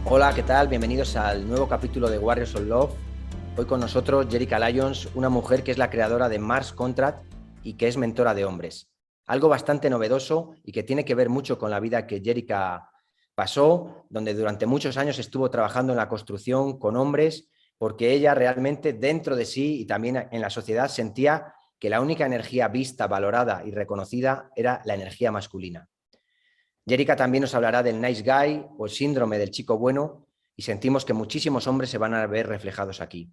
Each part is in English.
Hola, ¿qué tal? Bienvenidos al nuevo capítulo de Warriors of Love. Hoy con nosotros Geraecka Lyonns, una mujer que es la creadora de Mars Contract y que es mentora de hombres. Algo bastante novedoso y que tiene que ver mucho con la vida que Geraecka pasó, donde durante muchos años estuvo trabajando en la construcción con hombres, porque ella realmente dentro de sí y también en la sociedad sentía que la única energía vista, valorada y reconocida era la energía masculina. Geraecka también nos hablará del nice guy o el síndrome del chico bueno y sentimos que muchísimos hombres se van a ver reflejados aquí.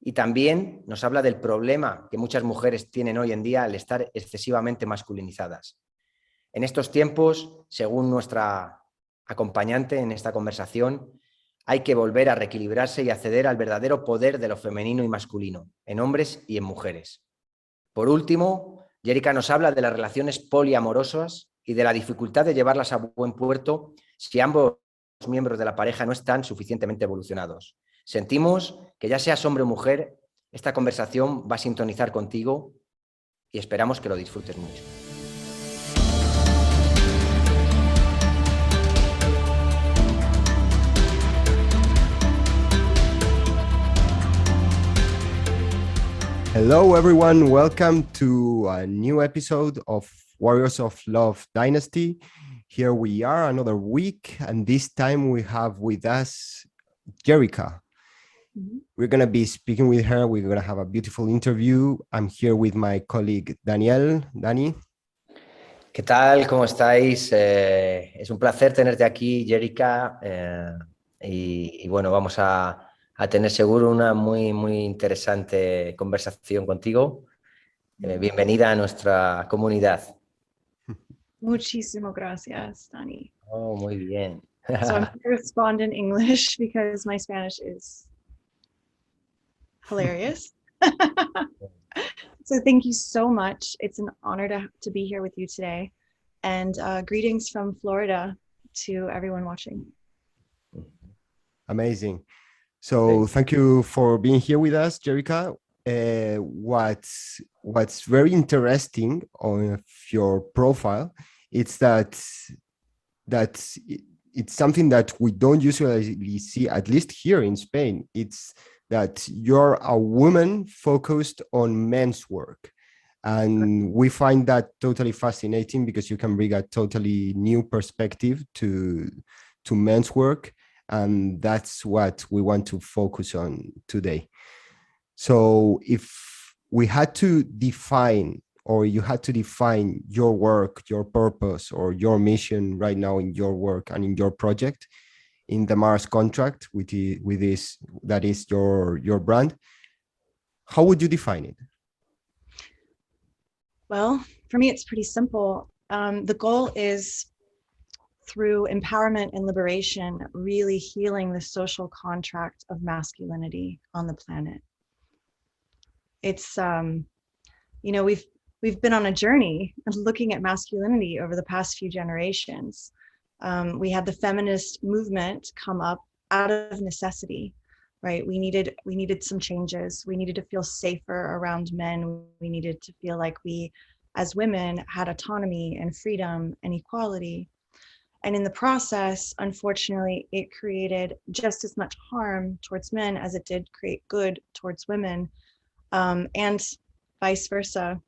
Y también nos habla del problema que muchas mujeres tienen hoy en día al estar excesivamente masculinizadas. En estos tiempos, según nuestra acompañante en esta conversación, hay que volver a reequilibrarse y acceder al verdadero poder de lo femenino y masculino, en hombres y en mujeres. Por último, Geraecka nos habla de las relaciones poliamorosas y de la dificultad de llevarlas a buen puerto si ambos miembros de la pareja no están suficientemente evolucionados. Sentimos que ya seas hombre o mujer, esta conversación va a sintonizar contigo y esperamos que lo disfrutes mucho. Hello, everyone. Welcome to a new episode of Warriors of Love Dynasty. Here we are, another week, and this time we have with us Geraecka. We're going to be speaking with her. We're going to have a beautiful interview. I'm here with my colleague Daniel. Dani. ¿Qué tal? ¿Cómo estáis? Es un placer tenerte aquí, Geraecka. Y bueno, vamos a tener seguro una muy interesante conversación contigo. Bienvenida a nuestra comunidad. Muchísimas gracias, Dani. Oh, muy bien. So I'm going to respond in English because my Spanish is hilarious. So thank you so much. It's an honor to be here with you today. And greetings from Florida to everyone watching. Amazing. So thank you for being here with us, Geraecka. What's very interesting on your profile is that it's something that we don't usually see, at least here in Spain. It's that you're a woman focused on men's work. And we find that totally fascinating because you can bring a totally new perspective to men's work. And that's what we want to focus on today. So if we had to define, or you had to define your work, your purpose, or your mission right now in your work and in your project, in the Mars contract, that is your brand, how would you define it? Well, for me, it's pretty simple. The goal is, through empowerment and liberation, really healing the social contract of masculinity on the planet. It's, we've been on a journey of looking at masculinity over the past few generations. We had the feminist movement come up out of necessity, right? We needed some changes. We needed to feel safer around men. We needed to feel like we, as women, had autonomy and freedom and equality. And in the process, unfortunately, it created just as much harm towards men as it did create good towards women, and vice versa.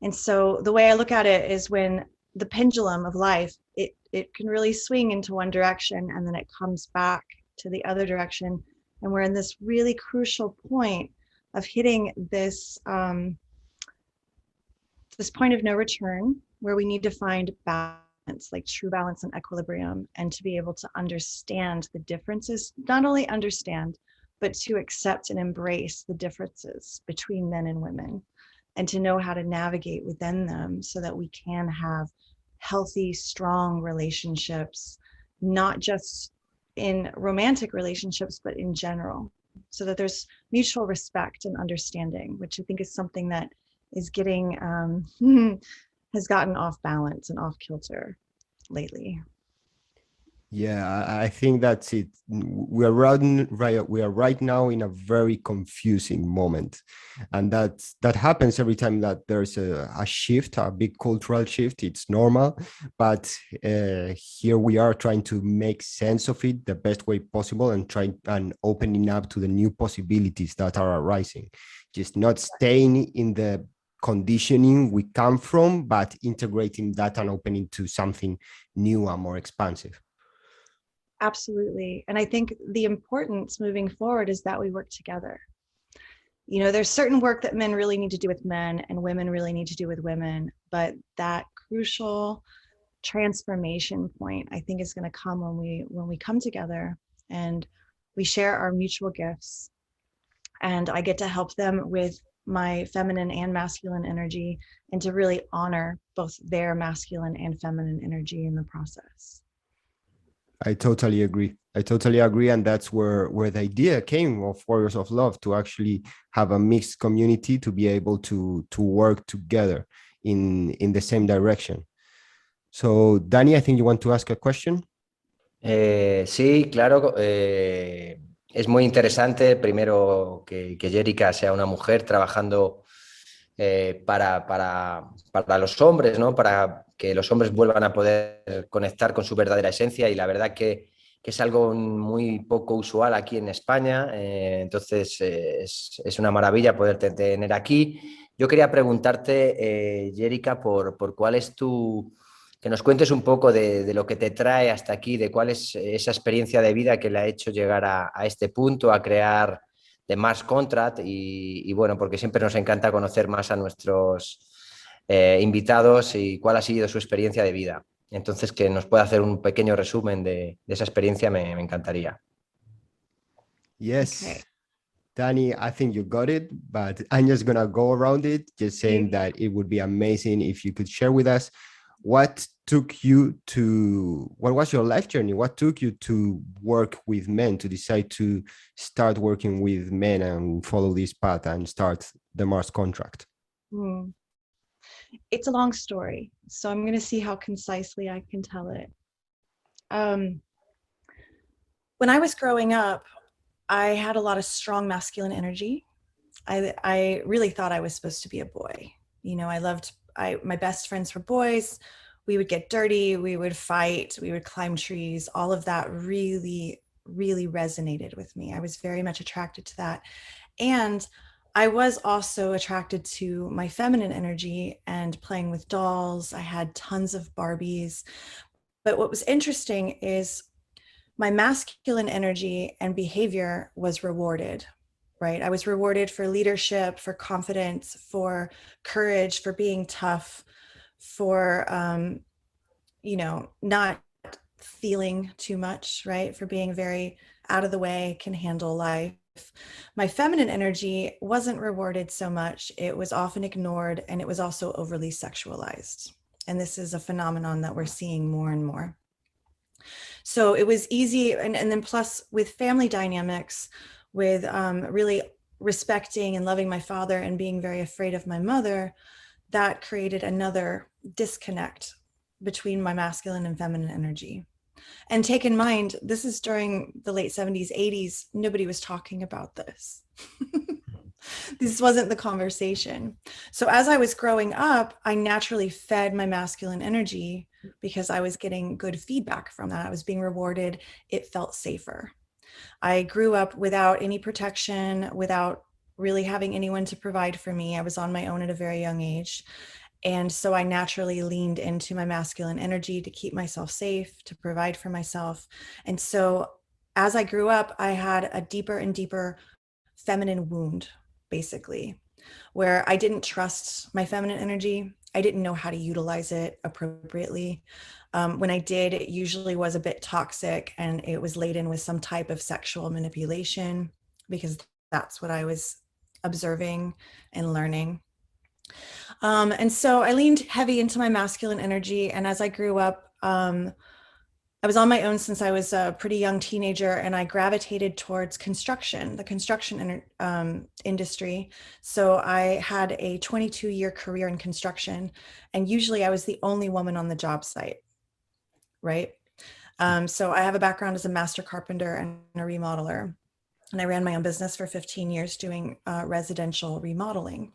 And so the way I look at it is, when the pendulum of life, it can really swing into one direction and then it comes back to the other direction. And we're in this really crucial point of hitting this point of no return, where we need to find balance, like true balance and equilibrium, and to be able to understand the differences, not only understand, but to accept and embrace the differences between men and women, and to know how to navigate within them so that we can have healthy, strong relationships, not just in romantic relationships, but in general, so that there's mutual respect and understanding, which I think is something that is getting, has gotten off balance and off kilter lately. Yeah, I think that's it. We are right now in a very confusing moment, and that happens every time that there's a shift, a big cultural shift. It's normal, but here we are trying to make sense of it the best way possible and trying and opening up to the new possibilities that are arising. Just not staying in the conditioning we come from, but integrating that and opening to something new and more expansive. Absolutely. And I think the importance moving forward is that we work together. You know, there's certain work that men really need to do with men and women really need to do with women, but that crucial transformation point, I think, is going to come when we come together and we share our mutual gifts, and I get to help them with my feminine and masculine energy, and to really honor both their masculine and feminine energy in the process. I totally agree. I totally agree, and that's where the idea came of Warriors of Love, to actually have a mixed community, to be able to work together in the same direction. So, Danny, I think you want to ask a question. Sí, claro. Es muy interesante, primero, que Geraecka sea una mujer trabajando para los hombres, ¿no? Para que los hombres vuelvan a poder conectar con su verdadera esencia, y la verdad que es algo muy poco usual aquí en España. Entonces es una maravilla poderte tener aquí. Yo quería preguntarte, Geraecka, por cuál es que nos cuentes un poco de lo que te trae hasta aquí, de cuál es esa experiencia de vida que le ha hecho llegar a este punto, a crear de Mars Contract, y bueno, porque siempre nos encanta conocer más a nuestros invitados y cuál ha sido su experiencia de vida. Entonces, que nos pueda hacer un pequeño resumen de esa experiencia me encantaría. Yes, Okay. Danny, I think you got it, but I'm just gonna go around it, just saying that it would be amazing if you could share with us what was your life journey? What took you to work with men, to decide to start working with men and follow this path and start the Mars Contract? It's a long story, so I'm going to see how concisely I can tell it. When I was growing up, I had a lot of strong masculine energy. I really thought I was supposed to be a boy. You know, my best friends were boys. We would get dirty, we would fight, we would climb trees. All of that really, really resonated with me. I was very much attracted to that. And I was also attracted to my feminine energy and playing with dolls. I had tons of Barbies. But what was interesting is my masculine energy and behavior was rewarded, right? I was rewarded for leadership, for confidence, for courage, for being tough, for, not feeling too much, right? For being very out of the way, can handle life. My feminine energy wasn't rewarded so much. It was often ignored, and it was also overly sexualized. And this is a phenomenon that we're seeing more and more. So it was easy. And then plus with family dynamics, with really respecting and loving my father and being very afraid of my mother, that created another disconnect between my masculine and feminine energy. And take in mind, this is during the late 70s, 80s. Nobody was talking about this. This wasn't the conversation. So as I was growing up, I naturally fed my masculine energy because I was getting good feedback from that. I was being rewarded. It felt safer. I grew up without any protection, without really having anyone to provide for me. I was on my own at a very young age. And so I naturally leaned into my masculine energy to keep myself safe, to provide for myself. And so as I grew up, I had a deeper and deeper feminine wound, basically, where I didn't trust my feminine energy. I didn't know how to utilize it appropriately. When I did, it usually was a bit toxic, and it was laden with some type of sexual manipulation, because that's what I was observing and learning. And so I leaned heavy into my masculine energy. And as I grew up, I was on my own since I was a pretty young teenager, and I gravitated towards the construction industry. So I had a 22-year career in construction, and usually I was the only woman on the job site, right? So I have a background as a master carpenter and a remodeler. And I ran my own business for 15 years doing residential remodeling.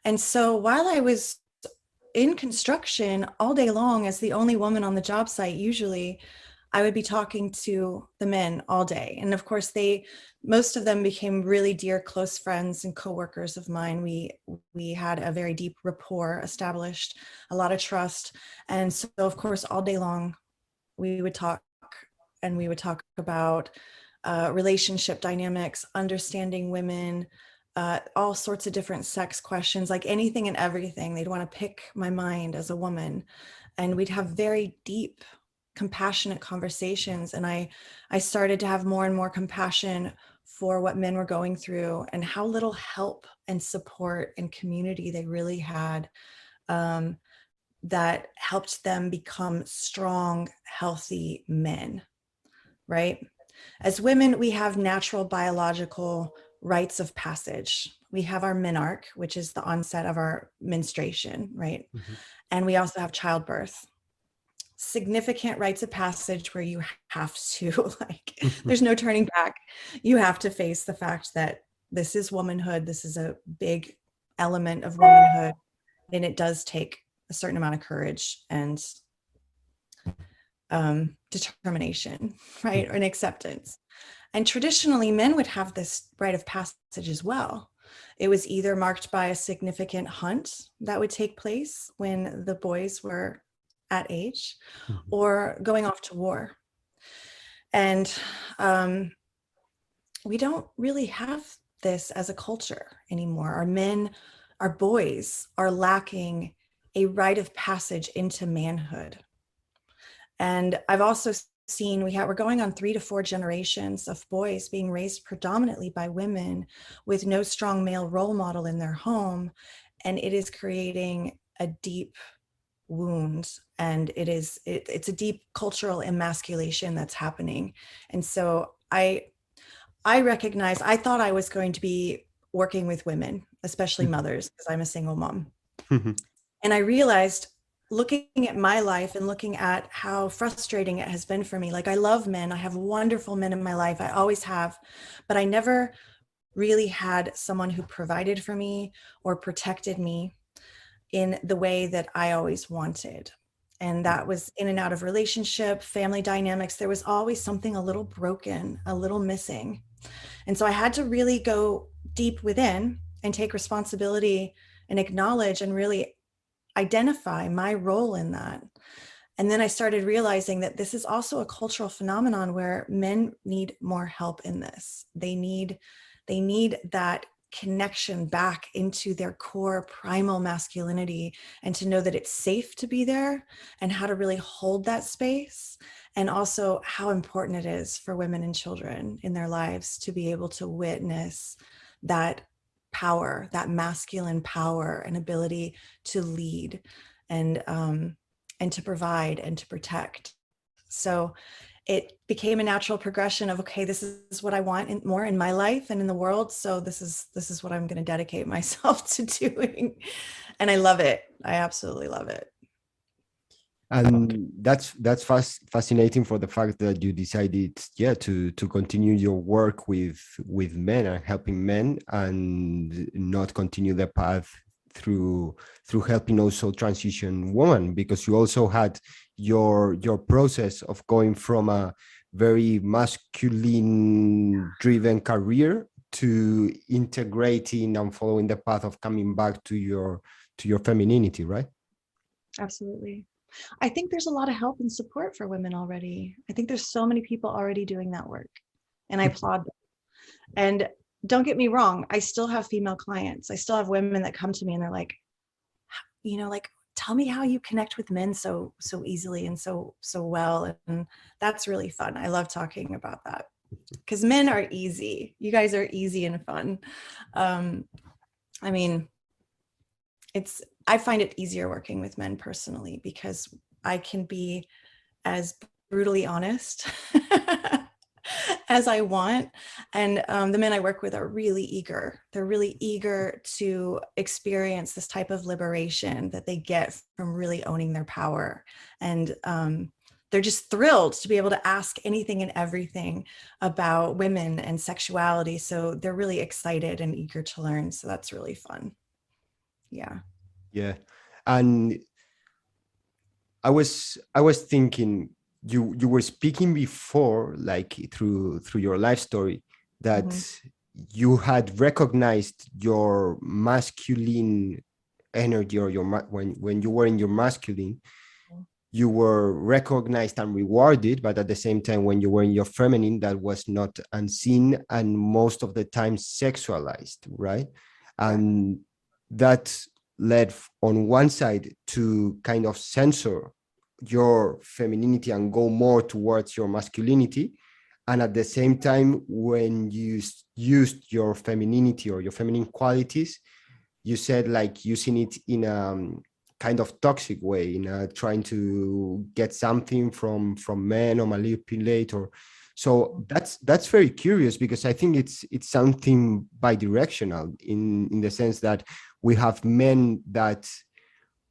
And so while I was in construction all day long as the only woman on the job site, usually I would be talking to the men all day. And of course, most of them became really dear, close friends and coworkers of mine. We had a very deep rapport established, a lot of trust. And so of course, all day long, we would talk, and we would talk about relationship dynamics, understanding women, all sorts of different sex questions, like anything and everything. They'd want to pick my mind as a woman, and we'd have very deep, compassionate conversations. And I started to have more and more compassion for what men were going through and how little help and support and community they really had, that helped them become strong, healthy men, right? As women, we have natural biological rites of passage. We have our menarche, which is the onset of our menstruation, right? Mhm. And we also have childbirth. Significant rites of passage where you have to, like, there's no turning back. You have to face the fact that this is womanhood. This is a big element of womanhood. And it does take a certain amount of courage and determination, right? And acceptance. And traditionally, men would have this rite of passage as well. It was either marked by a significant hunt that would take place when the boys were at age, or going off to war. And we don't really have this as a culture anymore. Our men, our boys are lacking a rite of passage into manhood. And I've also seen we're going on 3 to 4 generations of boys being raised predominantly by women with no strong male role model in their home. And it is creating a deep wound, and it's a deep cultural emasculation that's happening. And so I recognize, I thought I was going to be working with women, especially mothers, because I'm a single mom. And I realized, looking at my life and looking at how frustrating it has been for me, like, I love men, I have wonderful men in my life, I always have, but I never really had someone who provided for me or protected me in the way that I always wanted. And that was in and out of relationship, family dynamics. There was always something a little broken, a little missing. And so I had to really go deep within and take responsibility and acknowledge and really identify my role in that. And then I started realizing that this is also a cultural phenomenon where men need more help in this. They need that connection back into their core primal masculinity, and to know that it's safe to be there, and how to really hold that space, and also how important it is for women and children in their lives to be able to witness that power, that masculine power and ability to lead and to provide and to protect. So it became a natural progression of, okay, this is what I want more in my life and in the world. So this is what I'm going to dedicate myself to doing. And I love it. I absolutely love it. And that's fascinating, for the fact that you decided, to continue your work with men and helping men, and not continue the path through helping also transition women, because you also had your process of going from a very masculine driven career to integrating and following the path of coming back to your femininity, right? Absolutely. I think there's a lot of help and support for women already. I think there's so many people already doing that work, and I applaud them. And don't get me wrong, I still have female clients. I still have women that come to me and they're like, like, tell me how you connect with men so easily and so well. And that's really fun. I love talking about that, because men are easy. You guys are easy and fun. I mean, I find it easier working with men personally, because I can be as brutally honest as I want. And the men I work with are really eager. They're really eager to experience this type of liberation that they get from really owning their power. And they're just thrilled to be able to ask anything and everything about women and sexuality. So they're really excited and eager to learn. So that's really fun. Yeah. Yeah. And I was thinking, you were speaking before, like through your life story, that you had recognized your masculine energy, or when you were in your masculine, you were recognized and rewarded, but at the same time, when you were in your feminine, that was not unseen and most of the time sexualized, right? And that led on one side to kind of censor your femininity and go more towards your masculinity. And at the same time, when you used your femininity or your feminine qualities, you said like using it in a kind of toxic way, in trying to get something from men or manipulate, or so that's very curious, because I think it's something bi-directional in the sense that we have men that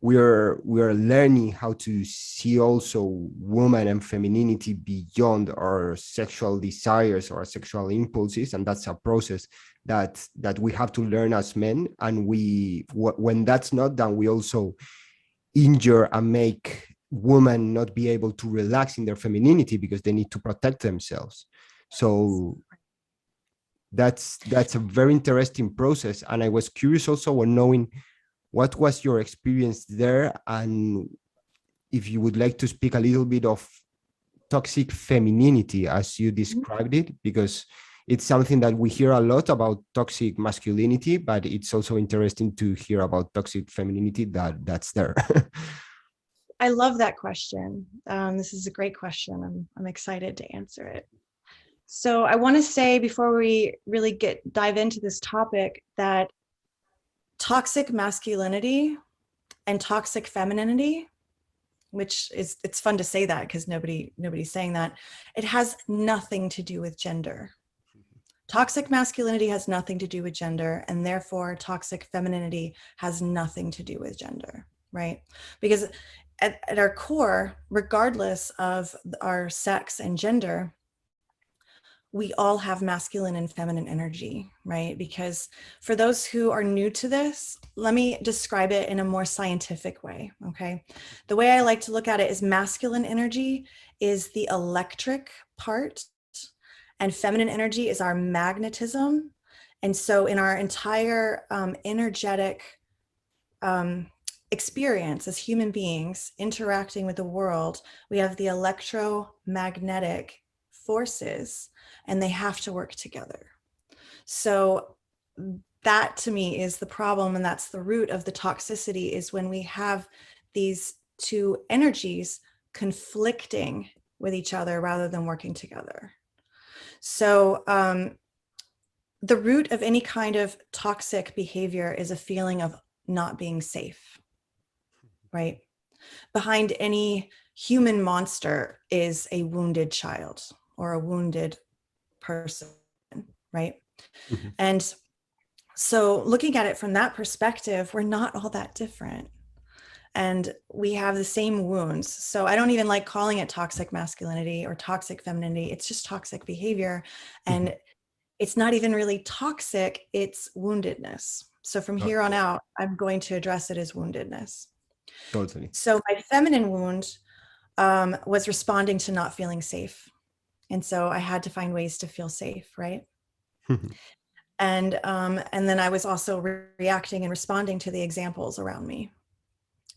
we're learning how to see also woman and femininity beyond our sexual desires or our sexual impulses, and that's a process that we have to learn as men. And when that's not done, we also injure and make women not be able to relax in their femininity because they need to protect themselves. So that's a very interesting process. And I was curious also on knowing what was your experience there, and if you would like to speak a little bit of toxic femininity as you described it, because it's something that we hear a lot about toxic masculinity, but it's also interesting to hear about toxic femininity that's there. I love that question. This is a great question. I'm excited to answer it. So I want to say, before we really dive into this topic, that toxic masculinity and toxic femininity, which is, it's fun to say that because nobody's saying that, it has nothing to do with gender. Toxic masculinity has nothing to do with gender, and therefore toxic femininity has nothing to do with gender, right? Because at our core, regardless of our sex and gender, we all have masculine and feminine energy, right? Because for those who are new to this, let me describe it in a more scientific way, okay? The way I like to look at it is masculine energy is the electric part, and feminine energy is our magnetism. And so in our entire energetic experience as human beings interacting with the world, we have the electromagnetic forces, and they have to work together. So that to me is the problem, and that's the root of the toxicity, is when we have these two energies conflicting with each other rather than working together. So the root of any kind of toxic behavior is a feeling of not being safe, right? Behind any human monster is a wounded child or a wounded person, right? And so looking at it from that perspective, we're not all that different. And we have the same wounds. So I don't even like calling it toxic masculinity or toxic femininity. It's just toxic behavior. And it's not even really toxic, it's woundedness. So from here on out, I'm going to address it as woundedness. Totally. So my feminine wound was responding to not feeling safe. And so I had to find ways to feel safe, right? And then I was also reacting and responding to the examples around me,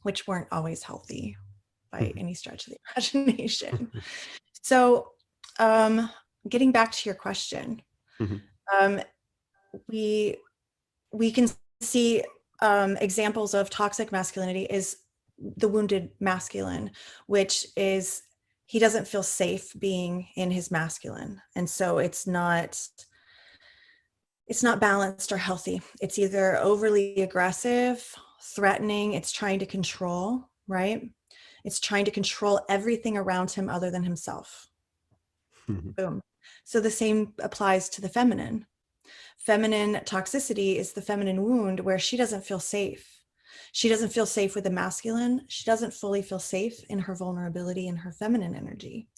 which weren't always healthy by any stretch of the imagination. So getting back to your question, we can see examples of toxic masculinity is the wounded masculine, which is he doesn't feel safe being in his masculine. And so it's not balanced or healthy. It's either overly aggressive, threatening, it's trying to control, right? It's trying to control everything around him other than himself. Boom. So the same applies to the feminine. Feminine toxicity is the feminine wound where she doesn't feel safe. she doesn't feel safe with the masculine. She doesn't fully feel safe in her vulnerability and her feminine energy.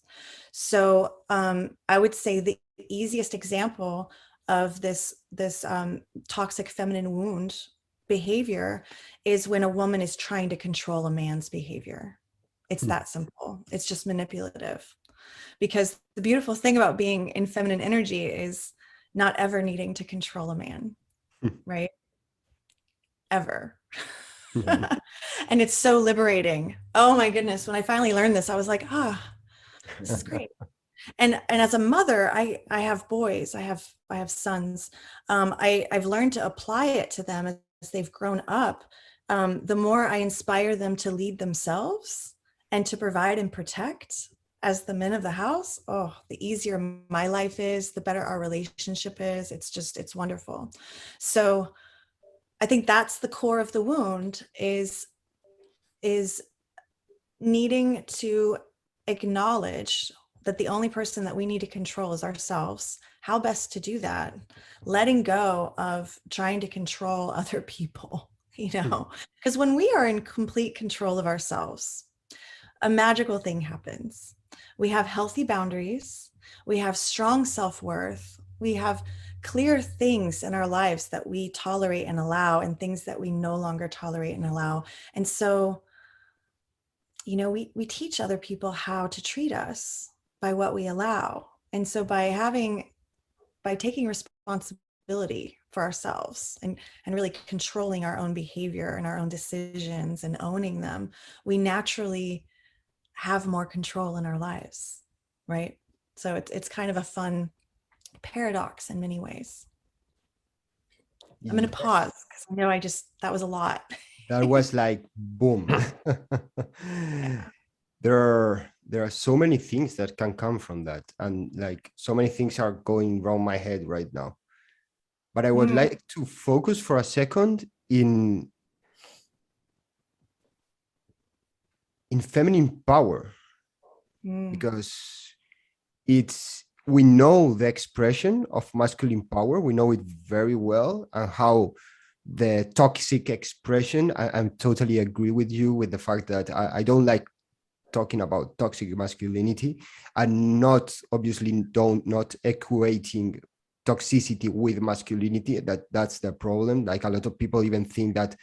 So I would say the easiest example of this toxic feminine wound behavior is when a woman is trying to control a man's behavior. It's that simple. It's just manipulative. Because the beautiful thing about being in feminine energy is not ever needing to control a man, right? Ever. And it's so liberating. Oh my goodness. When I finally learned this, I was like, this is great. And as a mother, I have boys, I have sons. I've learned to apply it to them as they've grown up. The more I inspire them to lead themselves and to provide and protect as the men of the house, the easier my life is, the better our relationship is. It's wonderful. So I think that's the core of the wound is needing to acknowledge that the only person that we need to control is ourselves. How best to do that? Letting go of trying to control other people, because when we are in complete control of ourselves, a magical thing happens. We have healthy boundaries. We have strong self-worth. We have clear things in our lives that we tolerate and allow, and things that we no longer tolerate and allow. And so, we teach other people how to treat us by what we allow. And so by taking responsibility for ourselves and really controlling our own behavior and our own decisions and owning them, we naturally have more control in our lives, right? So it's kind of a fun paradox in many ways. I'm going to pause because I know that was a lot. That was like, boom. There are so many things that can come from that. And like so many things are going around my head right now. But I would like to focus for a second in feminine power, because we know the expression of masculine power. We know it very well, and how the toxic expression, I'm totally agree with you with the fact that I don't like talking about toxic masculinity, and not equating toxicity with masculinity. That's the problem. Like a lot of people even think that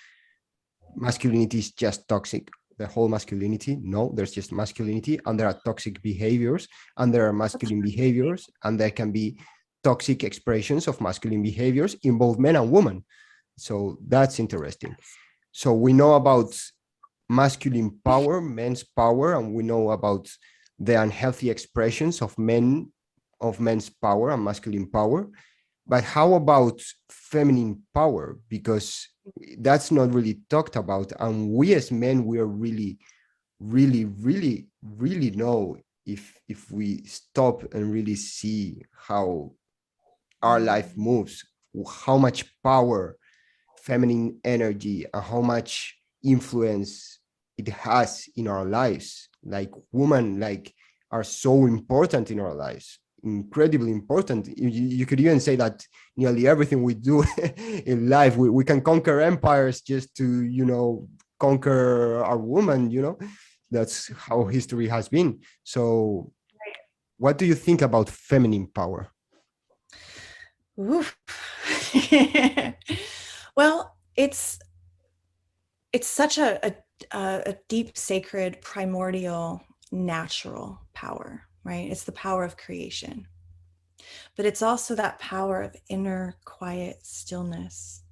masculinity is just toxic, the whole masculinity. No, there's just masculinity, and there are toxic behaviors, and there are masculine behaviors, and there can be toxic expressions of masculine behaviors in both men and women. So that's interesting. So we know about masculine power, men's power, and we know about the unhealthy expressions of men's power and masculine power. But how about feminine power? Because that's not really talked about, and we as men, we are really know, if we stop and really see how our life moves, how much power, feminine energy, and how much influence it has in our lives. Like women are so important in our lives, incredibly important. You could even say that nearly everything we do in life, we can conquer empires just to conquer our woman. That's how history has been. So what do you think about feminine power? Oof. Well, it's such a deep, sacred, primordial, natural power, right? It's the power of creation. But it's also that power of inner quiet stillness,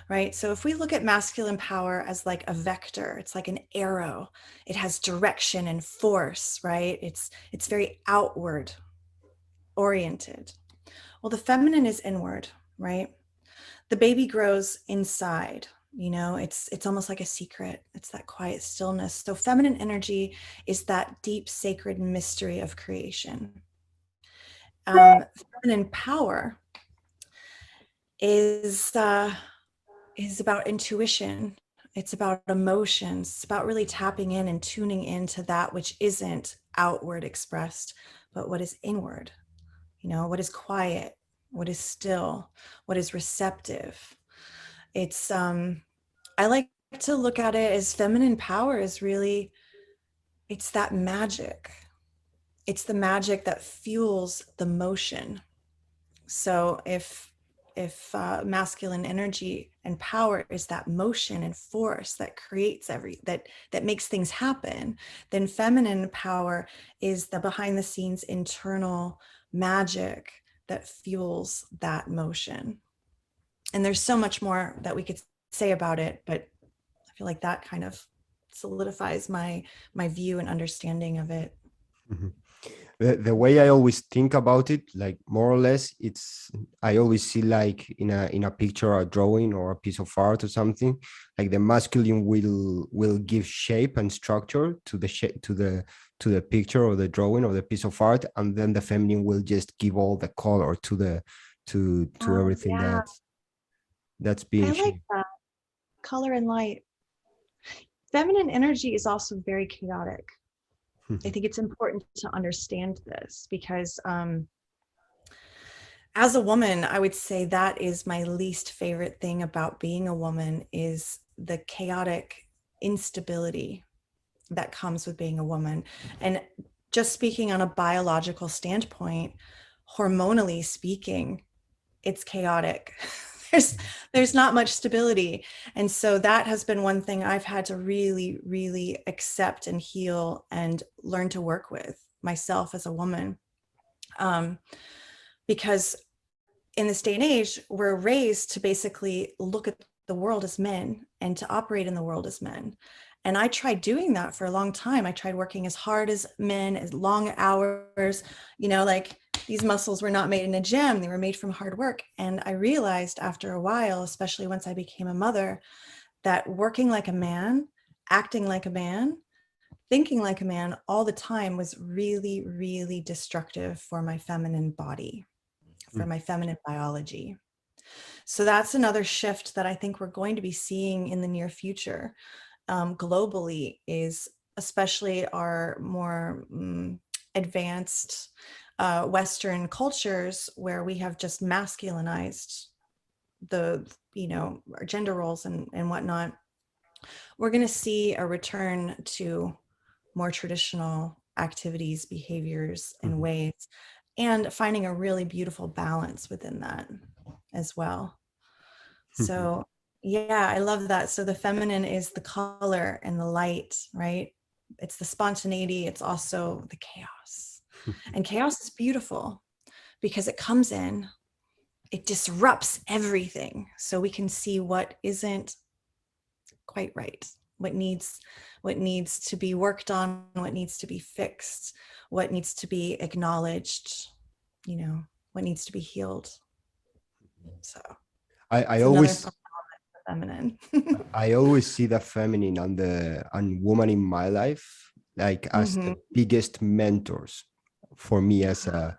right? So if we look at masculine power as like a vector, it's like an arrow. It has direction and force, right? It's very outward oriented. Well, the feminine is inward, right? The baby grows inside. It's almost like a secret. It's that quiet stillness. So feminine energy is that deep, sacred mystery of creation. Feminine power is about intuition. It's about emotions. It's about really tapping in and tuning into that which isn't outward expressed, but what is inward. What is quiet, what is still, what is receptive. It's I like to look at it as feminine power is really, it's that magic. It's the magic that fuels the motion. So if masculine energy and power is that motion and force that creates that makes things happen, then feminine power is the behind the scenes internal magic that fuels that motion. And there's so much more that we could say about it, but I feel like that kind of solidifies my view and understanding of it. Mhm. The way I always think about it, like more or less, it's I always see like in a picture or a drawing or a piece of art or something, like the masculine will give shape and structure to the shape to the picture or the drawing or the piece of art, and then the feminine will just give all the color to the to everything Yeah, that's I being like shaped. that. Color and light. Feminine energy is also very chaotic. I think it's important to understand this because as a woman, I would say that is my least favorite thing about being a woman is the chaotic instability that comes with being a woman. And just speaking on a biological standpoint, hormonally speaking, it's chaotic. there's not much stability. And so that has been one thing I've had to really, really accept and heal and learn to work with myself as a woman. Because in this day and age, we're raised to basically look at the world as men and to operate in the world as men. And I tried doing that for a long time. I tried working as hard as men, as long hours, like these muscles were not made in a gym, they were made from hard work. And I realized after a while, especially once I became a mother, that working like a man, acting like a man, thinking like a man all the time was really, really destructive for my feminine body, for my feminine biology. So that's another shift that I think we're going to be seeing in the near future globally, is especially our more advanced Western cultures where we have just masculinized the, our gender roles and whatnot. We're going to see a return to more traditional activities, behaviors, and ways, and finding a really beautiful balance within that as well. So yeah, I love that. So the feminine is the color and the light, right? It's the spontaneity. It's also the chaos. And chaos is beautiful because it comes in, it disrupts everything. So we can see what isn't quite right, what needs to be worked on, what needs to be fixed, what needs to be acknowledged, what needs to be healed. So I it's another always feminine. I always see the feminine and woman in my life like as the biggest mentors for me as a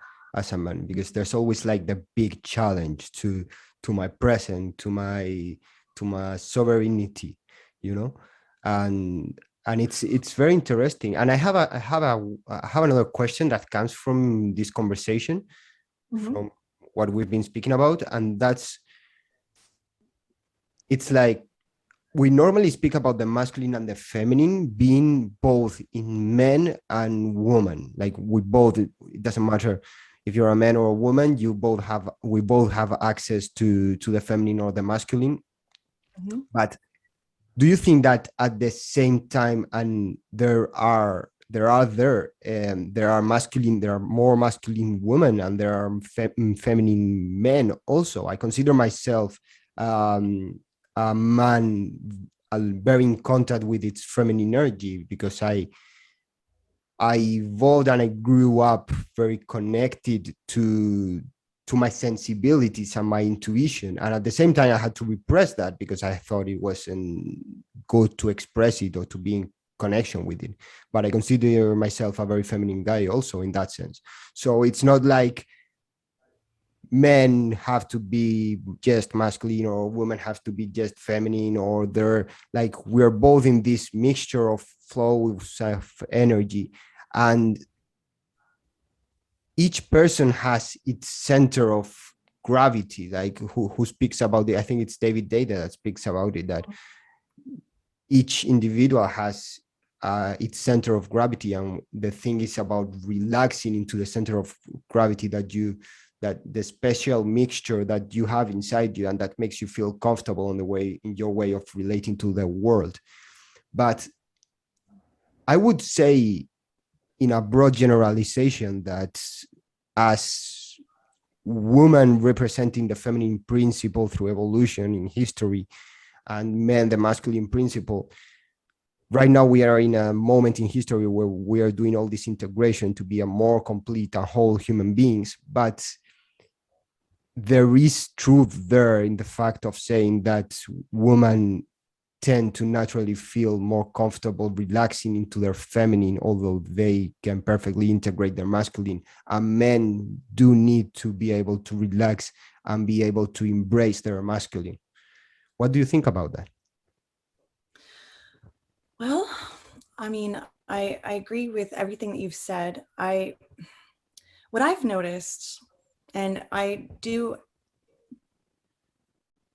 man, because there's always like the big challenge to my present, to my sovereignty, you know, and it's very interesting. And I have another question that comes from this conversation, from what we've been speaking about, and it's like we normally speak about the masculine and the feminine being both in men and women. Like we both, it doesn't matter if you're a man or a woman, we both have access to the feminine or the masculine. But do you think that at the same time, and there are more masculine women and there are feminine men also? I consider myself a man very in contact with its feminine energy, because I evolved and I grew up very connected to my sensibilities and my intuition, and at the same time I had to repress that because I thought it wasn't good to express it or to be in connection with it. But I consider myself a very feminine guy also in that sense. So it's not like men have to be just masculine or women have to be just feminine, or they're like, we're both in this mixture of flows of energy, and each person has its center of gravity. Like who speaks about it? I think it's David Data that speaks about it, that each individual has its center of gravity, and the thing is about relaxing into the center of gravity, that the special mixture that you have inside you, and that makes you feel comfortable in your way of relating to the world. But I would say, in a broad generalization, that as women representing the feminine principle through evolution in history, and men the masculine principle, right now we are in a moment in history where we are doing all this integration to be a more complete and whole human beings. But there is truth there in the fact of saying that women tend to naturally feel more comfortable relaxing into their feminine, although they can perfectly integrate their masculine. And men do need to be able to relax and be able to embrace their masculine. What do you think about that? Well, I mean, I agree with everything that you've said. What I've noticed, and I do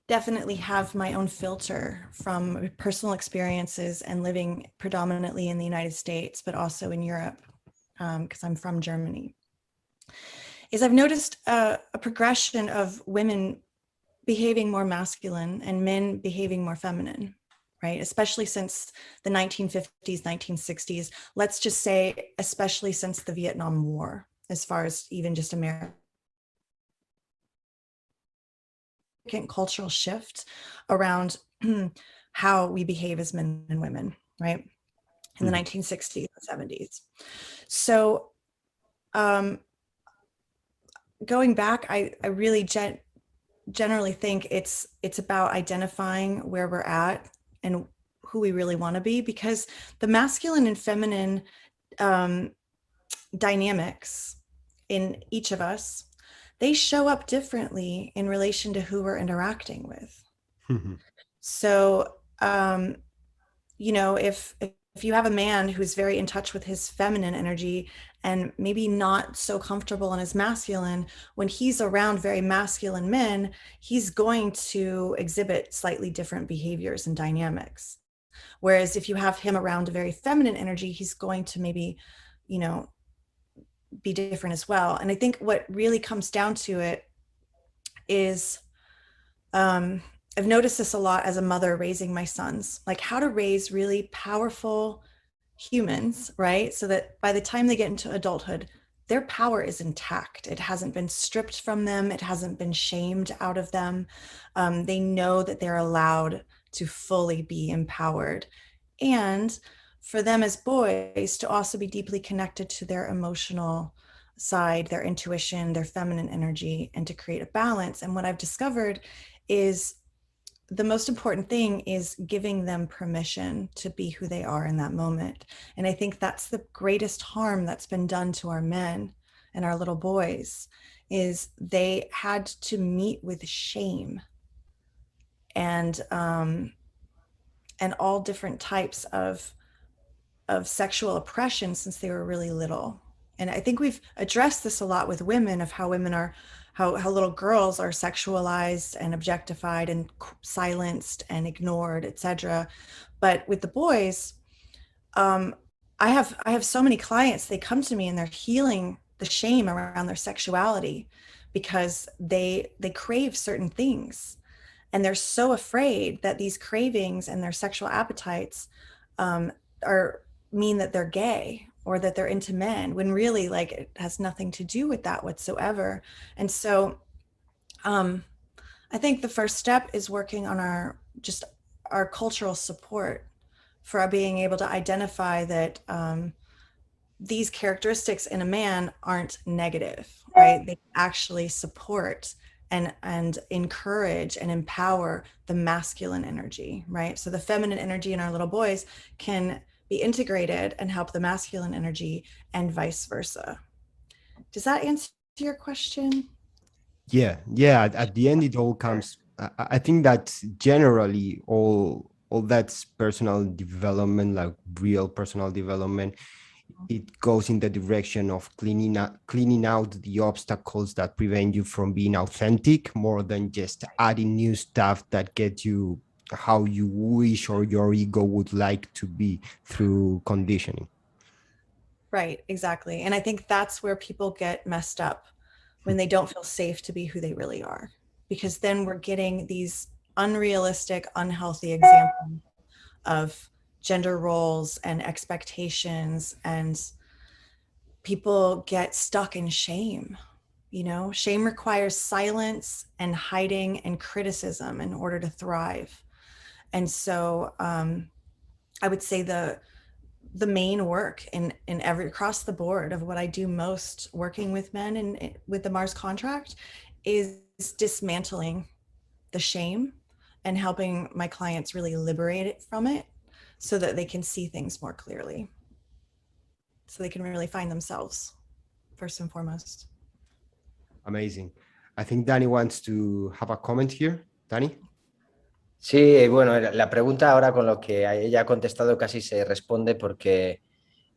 definitely have my own filter from personal experiences and living predominantly in the United States, but also in Europe, because I'm from Germany, is I've noticed a progression of women behaving more masculine and men behaving more feminine, right? Especially since the 1950s, 1960s, let's just say, especially since the Vietnam War, as far as even just America. Cultural shift around how we behave as men and women, right? In the 1960s and 70s. So going back, I really generally think it's about identifying where we're at and who we really want to be, because the masculine and feminine dynamics in each of us, they show up differently in relation to who we're interacting with. So, you know, if you have a man who's very in touch with his feminine energy and maybe not so comfortable in his masculine, when he's around very masculine men, he's going to exhibit slightly different behaviors and dynamics. Whereas if you have him around a very feminine energy, he's going to maybe, you know, be different as well. And I think what really comes down to it is, I've noticed this a lot as a mother raising my sons, like how to raise really powerful humans, right? So that by the time they get into adulthood, their power is intact. It hasn't been stripped from them. It hasn't been shamed out of them. They know that they're allowed to fully be empowered. And for them as boys to also be deeply connected to their emotional side, their intuition, their feminine energy, and to create a balance. And what I've discovered is the most important thing is giving them permission to be who they are in that moment. And I think that's the greatest harm that's been done to our men and our little boys, is they had to meet with shame and all different types of sexual oppression since they were really little. And I think we've addressed this a lot with women, of how women are, how little girls are sexualized and objectified and silenced and ignored, etc. But with the boys, I have so many clients, they come to me and they're healing the shame around their sexuality because they crave certain things. And they're so afraid that these cravings and their sexual appetites mean that they're gay or that they're into men, when really, like, it has nothing to do with that whatsoever. And so I think the first step is working on our cultural support for being able to identify that these characteristics in a man aren't negative, right? They actually support and encourage and empower the masculine energy, right? So the feminine energy in our little boys can be integrated and help the masculine energy, and vice versa. Does that answer your question? Yeah. At the end, it all comes. I think that generally all that's personal development, like real personal development. It goes in the direction of cleaning out the obstacles that prevent you from being authentic, more than just adding new stuff that get you how you wish or your ego would like to be through conditioning. Right, exactly. And I think that's where people get messed up, when they don't feel safe to be who they really are, because then we're getting these unrealistic, unhealthy examples of gender roles and expectations, and people get stuck in shame. You know, shame requires silence and hiding and criticism in order to thrive. And so I would say the main work in every across the board of what I do most working with men and with the Mars contract is dismantling the shame and helping my clients really liberate it from it, so that they can see things more clearly, so they can really find themselves first and foremost. Amazing. I think Danny wants to have a comment here. Danny? Sí, bueno, la pregunta ahora con lo que ella ha contestado casi se responde, porque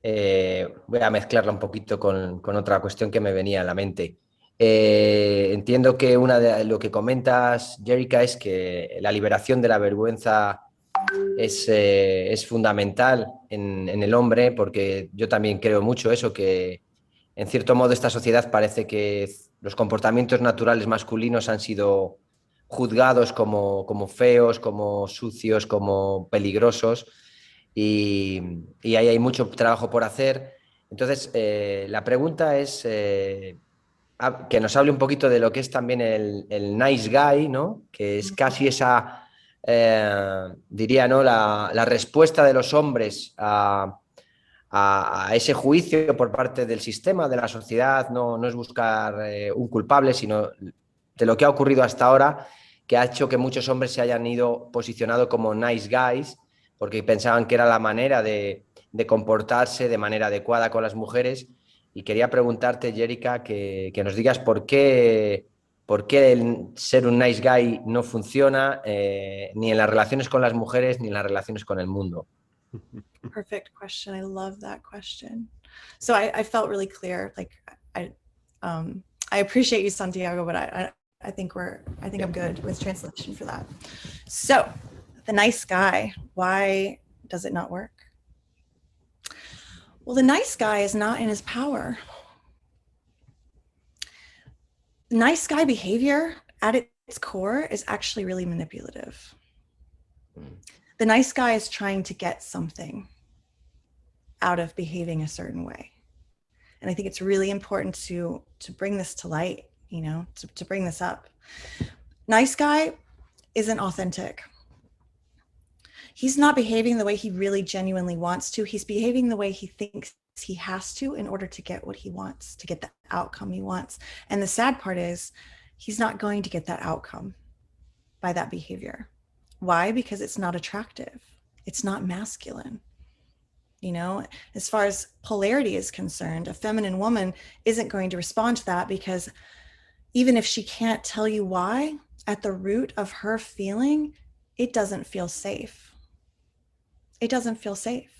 voy a mezclarla un poquito con otra cuestión que me venía a la mente. Entiendo que una de lo que comentas, Geraecka, es que la liberación de la vergüenza es fundamental en el hombre, porque yo también creo mucho eso, que en cierto modo esta sociedad parece que los comportamientos naturales masculinos han sido juzgados como feos, como sucios, como peligrosos, y ahí hay mucho trabajo por hacer. Entonces, la pregunta es que nos hable un poquito de lo que es también el nice guy, ¿no? Que es casi esa, diría, ¿no? La respuesta de los hombres a ese juicio por parte del sistema, de la sociedad. No es buscar un culpable, sino de lo que ha ocurrido hasta ahora, que ha hecho que muchos hombres se hayan ido posicionado como nice guys, porque pensaban que era la manera de comportarse de manera adecuada con las mujeres. Y quería preguntarte, Geraecka, que nos digas por qué el ser un nice guy no funciona ni en las relaciones con las mujeres ni en las relaciones con el mundo. Perfect question. I love that question. So I felt really clear. Like I appreciate you, Santiago, but I think I'm good with translation for that. So the nice guy, why does it not work? Well, the nice guy is not in his power. Nice guy behavior at its core is actually really manipulative. The nice guy is trying to get something out of behaving a certain way. And I think it's really important to bring this to light, you know, to bring this up. Nice guy isn't authentic. He's not behaving the way he really genuinely wants to. He's behaving the way he thinks he has to in order to get what he wants, to get the outcome he wants. And the sad part is he's not going to get that outcome by that behavior. Why? Because it's not attractive. It's not masculine. You know, as far as polarity is concerned, a feminine woman isn't going to respond to that, because even if she can't tell you why, at the root of her feeling, it doesn't feel safe. It doesn't feel safe,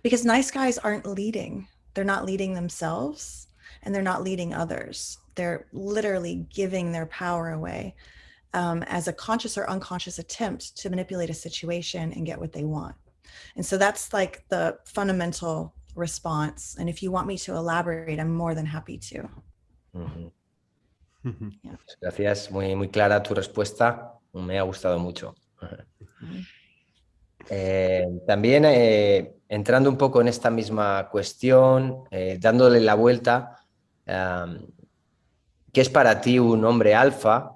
because nice guys aren't leading. They're not leading themselves, and they're not leading others. They're literally giving their power away as a conscious or unconscious attempt to manipulate a situation and get what they want. And so that's like the fundamental response. And if you want me to elaborate, I'm more than happy to. Yeah. Gracias, muy, muy clara tu respuesta. Me ha gustado mucho. También entrando un poco en esta misma cuestión, dándole la vuelta, ¿qué es para ti un hombre alfa?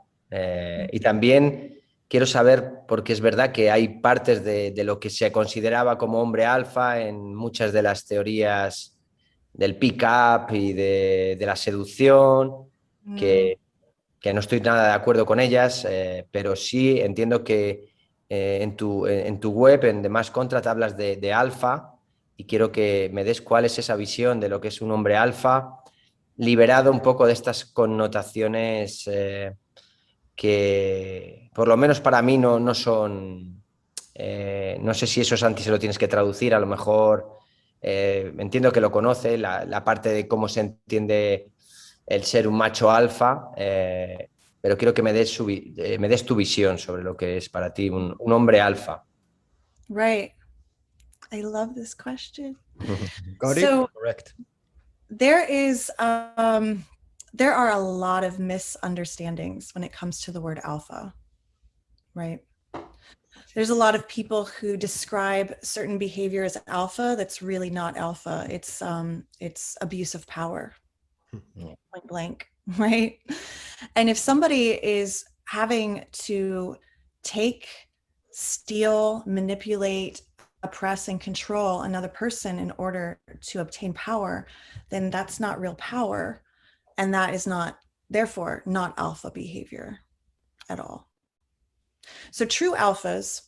Y también quiero saber, porque es verdad que hay partes de lo que se consideraba como hombre alfa en muchas de las teorías del pick-up y de la seducción, que no estoy nada de acuerdo con ellas, pero sí entiendo que en tu web, en The Mass Contract, hablas de alfa, y quiero que me des cuál es esa visión de lo que es un hombre alfa, liberado un poco de estas connotaciones que por lo menos para mí no son, no sé si eso, Santi, se lo tienes que traducir, a lo mejor entiendo que lo conoce, la parte de cómo se entiende el ser un macho alfa, pero quiero que me des tu visión sobre lo que es para ti un hombre alfa. Right. I love this question. Got So- it? Correct. There are a lot of misunderstandings when it comes to the word alpha, right? There's a lot of people who describe certain behavior as alpha that's really not alpha. It's abuse of power, point blank, right? And if somebody is having to take, steal, manipulate, oppress, and control another person in order to obtain power, then that's not real power. And that is not, therefore, not alpha behavior at all. So true alphas,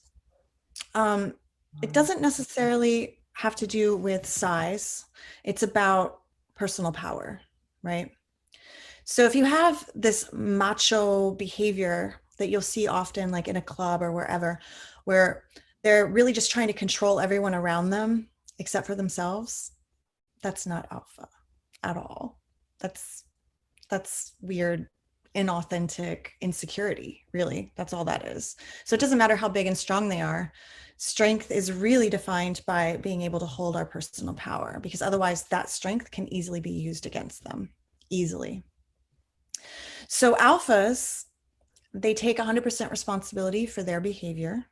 it doesn't necessarily have to do with size. It's about personal power, right? So if you have this macho behavior that you'll see often, like in a club or wherever, where they're really just trying to control everyone around them except for themselves, that's not alpha at all. That's weird, inauthentic insecurity, really. That's all that is. So it doesn't matter how big and strong they are. Strength is really defined by being able to hold our personal power, because otherwise that strength can easily be used against them, easily. So alphas, they take 100% responsibility for their behavior.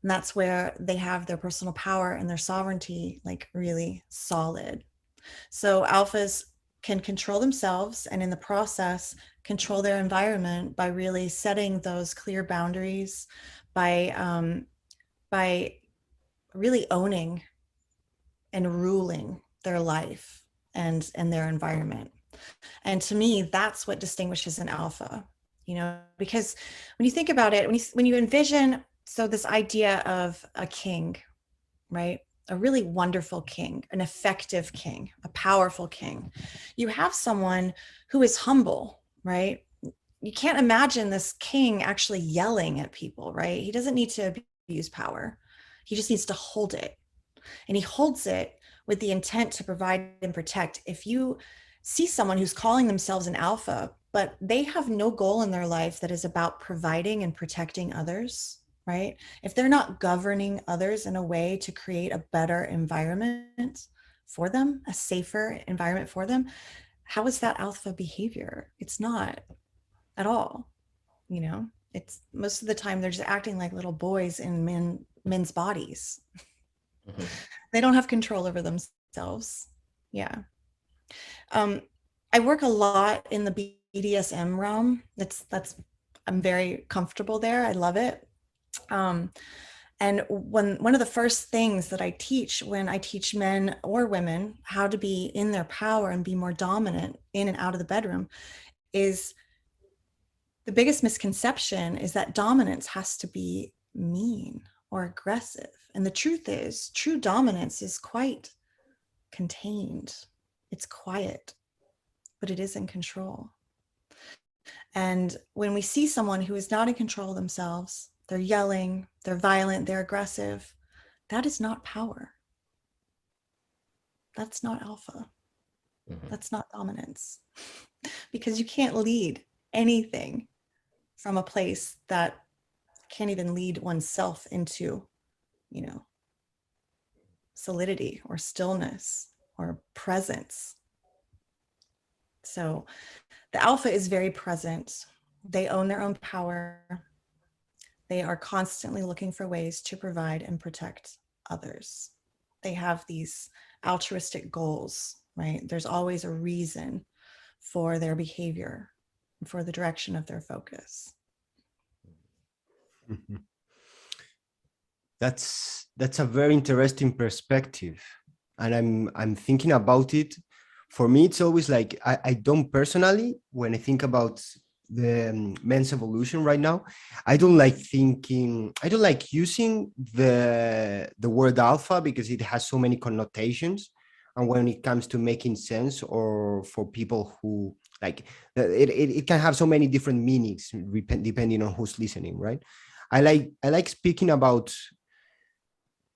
And that's where they have their personal power and their sovereignty like really solid. So alphas can control themselves, and in the process control their environment by really setting those clear boundaries, by really owning and ruling their life and their environment. And to me, that's what distinguishes an alpha, you know, because when you think about it, when you envision, so this idea of a king, right? A really wonderful king, an effective king, a powerful king. You have someone who is humble, right? You can't imagine this king actually yelling at people, right? He doesn't need to abuse power. He just needs to hold it. And he holds it with the intent to provide and protect. If you see someone who's calling themselves an alpha, but they have no goal in their life that is about providing and protecting others, right? If they're not governing others in a way to create a better environment for them, a safer environment for them, how is that alpha behavior? It's not at all, you know? It's most of the time they're just acting like little boys in men's bodies. Mm-hmm. They don't have control over themselves. Yeah. I work a lot in the BDSM realm. I'm very comfortable there. I love it. And one of the first things that I teach when I teach men or women how to be in their power and be more dominant in and out of the bedroom is the biggest misconception is that dominance has to be mean or aggressive. And the truth is, true dominance is quite contained. It's quiet, but it is in control. And when we see someone who is not in control of themselves, they're yelling, they're violent, they're aggressive, that is not power. That's not alpha. Mm-hmm. That's not dominance. Because you can't lead anything from a place that can't even lead oneself into, you know, solidity or stillness or presence. So the alpha is very present. They own their own power. They are constantly looking for ways to provide and protect others. They have these altruistic goals, right? There's always a reason for their behavior, for the direction of their focus. Mm-hmm. That's a very interesting perspective, and I'm thinking about it. For me, it's always like I don't personally, when I think about the men's evolution right now, I don't like using the word alpha because it has so many connotations, and when it comes to making sense, or for people who like it can have so many different meanings depending on who's listening, right? I like speaking about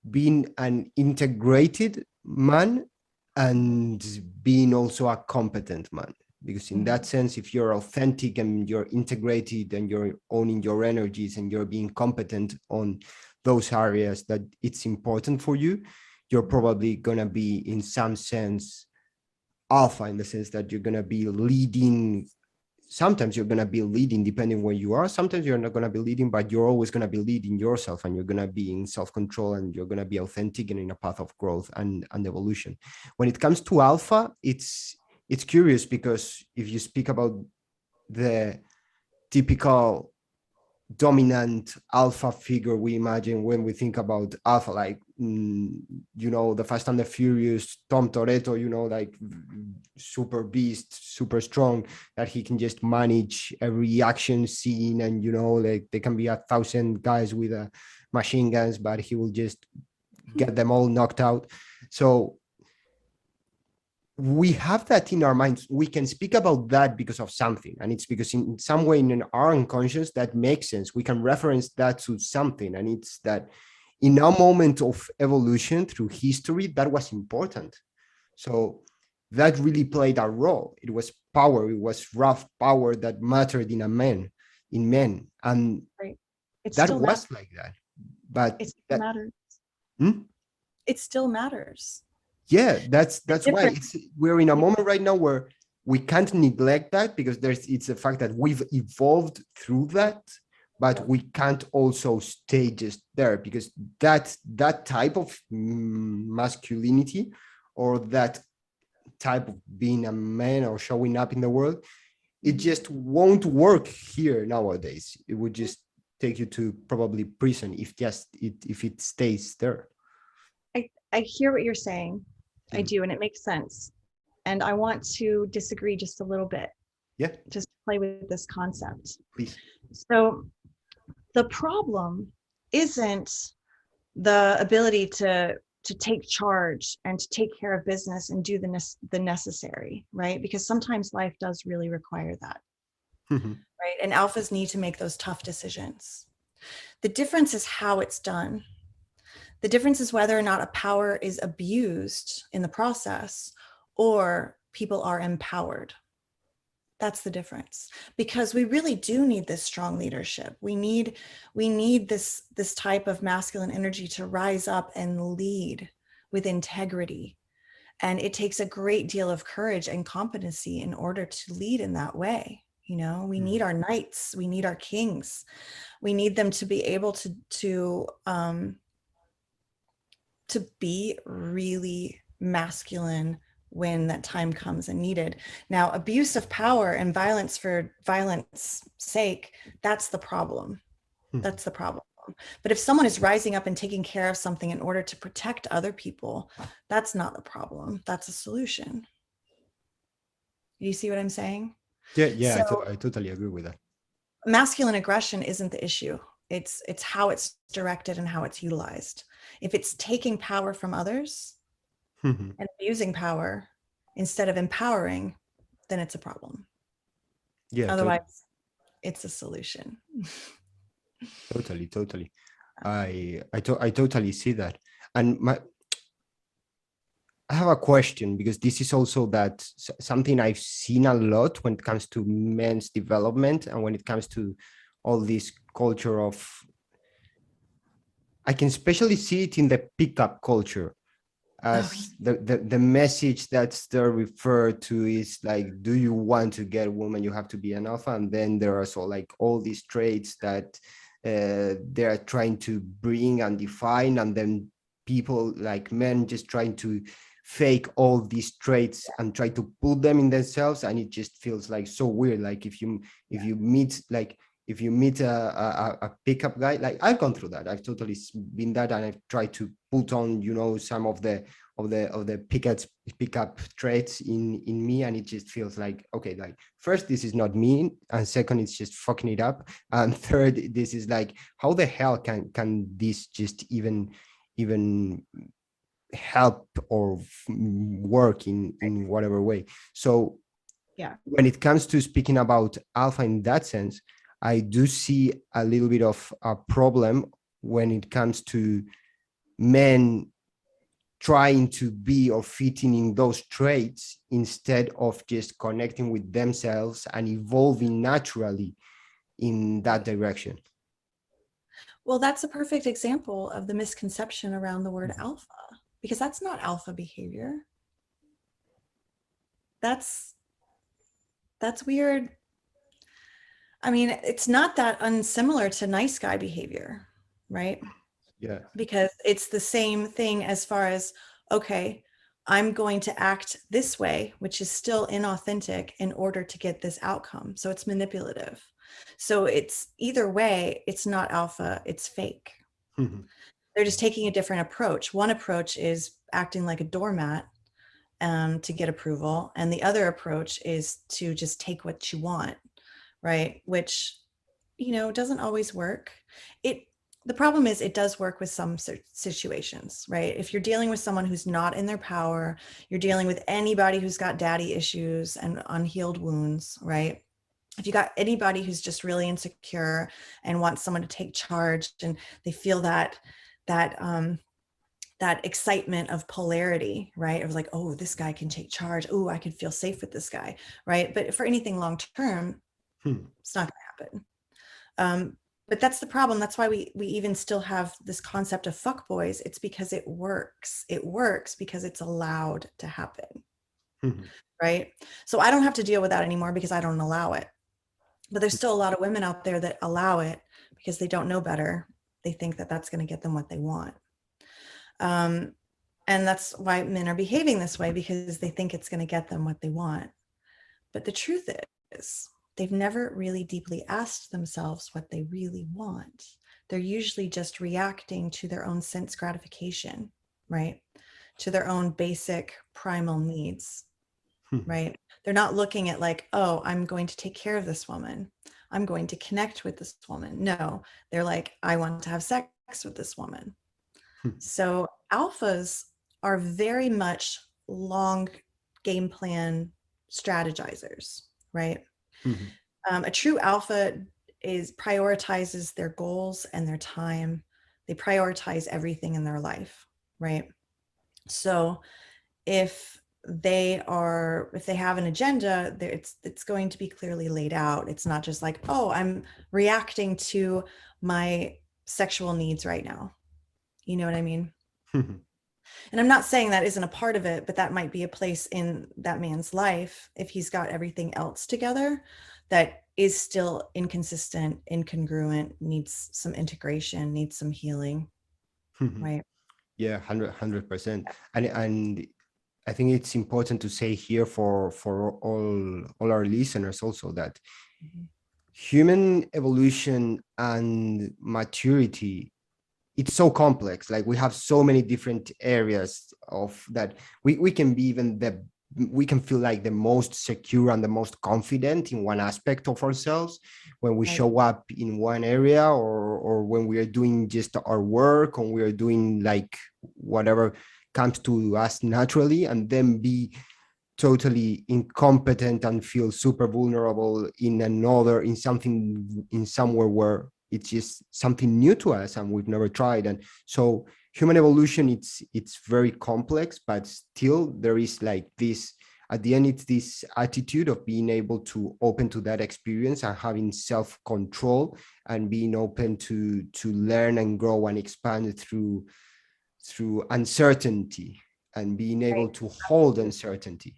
being an integrated man and being also a competent man. because in that sense, if you're authentic and you're integrated and you're owning your energies and you're being competent on those areas that it's important for you, you're probably going to be in some sense alpha, in the sense that you're going to be leading. Sometimes you're going to be leading depending where you are. Sometimes you're not going to be leading, but you're always going to be leading yourself, and you're going to be in self-control, and you're going to be authentic and in a path of growth and evolution. When it comes to alpha, it's curious, because if you speak about the typical dominant alpha figure we imagine when we think about alpha, like the Fast and the Furious, Tom Toretto, like super beast, super strong, that he can just manage every action scene, and like there can be 1,000 guys with machine guns, but he will just get them all knocked out. So we have that in our minds. We can speak about that because of something, and it's because in some way in our unconscious that makes sense. We can reference that to something, and it's that in a moment of evolution through history, that was important. So that really played a role. It was power. It was rough power that mattered in men, and Right. That was like that. But it still matters. It still matters. Yeah, that's why we're in a moment right now where we can't neglect that, because it's a fact that we've evolved through that, but we can't also stay just there, because that type of masculinity, or that type of being a man or showing up in the world, it just won't work here nowadays. It would just take you to probably prison if it stays there. I hear what you're saying. I do, and it makes sense. And I want to disagree just a little bit. Yeah. Just play with this concept. Please. So the problem isn't the ability to take charge and to take care of business and do the necessary, right? Because sometimes life does really require that, right? And alphas need to make those tough decisions. The difference is how it's done. The difference is whether or not a power is abused in the process, or people are empowered. That's the difference, because we really do need this strong leadership. We need this type of masculine energy to rise up and lead with integrity. And it takes a great deal of courage and competency in order to lead in that way. We need our knights, we need our kings. We need them to be able to be really masculine when that time comes and needed. Now, abuse of power and violence for violence sake, that's the problem. That's the problem. But if someone is rising up and taking care of something in order to protect other people, that's not the problem. That's a solution. You see what I'm saying? Yeah, so, I totally agree with that. Masculine aggression isn't the issue. It's how it's directed and how it's utilized. If it's taking power from others and abusing power instead of empowering, then it's a problem. Yeah. Otherwise, it's a solution. Totally. I totally see that. And I have a question, because this is also something I've seen a lot when it comes to men's development, and when it comes to all this culture of, I can especially see it in the pickup culture, as the message that's there referred to is like, do you want to get a woman, you have to be an alpha. And then there are all these traits that they're trying to bring and define, and then people like men just trying to fake all these traits and try to put them in themselves, and it just feels like so weird. Like if you meet a pickup guy, like I've gone through that. I've totally been that, and I've tried to put on, some of the pickup traits in me, and it just feels like, okay, like first, this is not me, and second, it's just fucking it up, and third, this is like, how the hell can this just even help or work in whatever way? So yeah, when it comes to speaking about alpha in that sense, I do see a little bit of a problem when it comes to men trying to be or fitting in those traits instead of just connecting with themselves and evolving naturally in that direction. Well, that's a perfect example of the misconception around the word alpha, because that's not alpha behavior. That's weird. I mean, it's not that unsimilar to nice guy behavior, right? Yeah. Because it's the same thing as far as, okay, I'm going to act this way, which is still inauthentic in order to get this outcome. So it's manipulative. So it's either way, it's not alpha, it's fake. They're just taking a different approach. One approach is acting like a doormat to get approval. And the other approach is to just take what you want, right? Which, you know, doesn't always work. The problem is it does work with some situations, right? If you're dealing with someone who's not in their power, you're dealing with anybody who's got daddy issues and unhealed wounds, right? If you got anybody who's just really insecure and wants someone to take charge, and they feel that excitement of polarity, right? Of like, oh, this guy can take charge. Oh, I can feel safe with this guy, right? But for anything long-term, it's not going to happen. But that's the problem. That's why we even still have this concept of fuckboys. It's because it works. It works because it's allowed to happen, right? So I don't have to deal with that anymore because I don't allow it. But there's still a lot of women out there that allow it because they don't know better. They think that that's going to get them what they want. And that's why men are behaving this way, because they think it's going to get them what they want. But the truth is, they've never really deeply asked themselves what they really want. They're usually just reacting to their own sense gratification, right? To their own basic primal needs, right? They're not looking at like, oh, I'm going to take care of this woman. I'm going to connect with this woman. No, they're like, I want to have sex with this woman. So alphas are very much long game plan strategizers, right? A true alpha prioritizes their goals and their time. They prioritize everything in their life, right? So if they have an agenda, it's going to be clearly laid out. It's not just like, oh, I'm reacting to my sexual needs right now. You know what I mean? And I'm not saying that isn't a part of it, but that might be a place in that man's life, if he's got everything else together, that is still inconsistent, incongruent, needs some integration, needs some healing, right? Yeah, 100%. And I think it's important to say here for all our listeners also that human evolution and maturity, it's so complex. Like we have so many different areas of that. We can be we can feel like the most secure and the most confident in one aspect of ourselves when we show up in one area, or when we are doing just our work, or we are doing like whatever comes to us naturally, and then be totally incompetent and feel super vulnerable in somewhere where it's just something new to us and we've never tried. And so human evolution, it's very complex, but still there is like this, at the end, it's this attitude of being able to open to that experience and having self-control and being open to learn and grow and expand through uncertainty, and being able to hold uncertainty.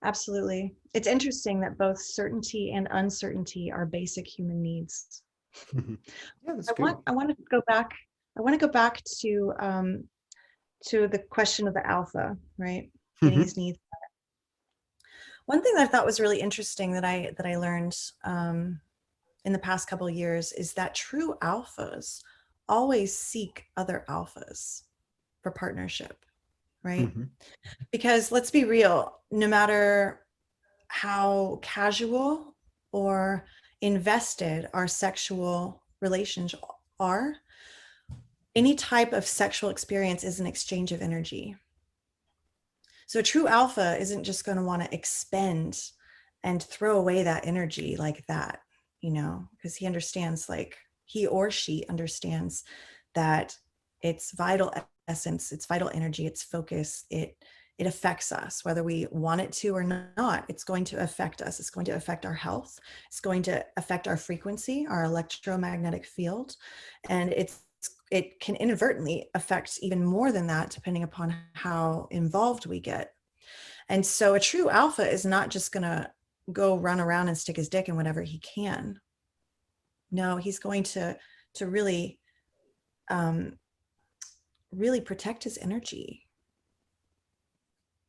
Absolutely. It's interesting that both certainty and uncertainty are basic human needs. Yeah, that's I want to go back. I want to go back to the question of the alpha, right? Getting his needs met. One thing that I thought was really interesting that I learned in the past couple of years is that true alphas always seek other alphas for partnership, right? Because let's be real, no matter how casual or invested our sexual relations are, any type of sexual experience is an exchange of energy. So a true alpha isn't just going to want to expend and throw away that energy like that, you know, because he or she understands that it's vital essence, it's vital energy, it's focus, it affects us, whether we want it to or not. It's going to affect us. It's going to affect our health. It's going to affect our frequency, our electromagnetic field. And it can inadvertently affect even more than that, depending upon how involved we get. And so a true alpha is not just going to go run around and stick his dick in whatever he can. No, he's going to really, really protect his energy.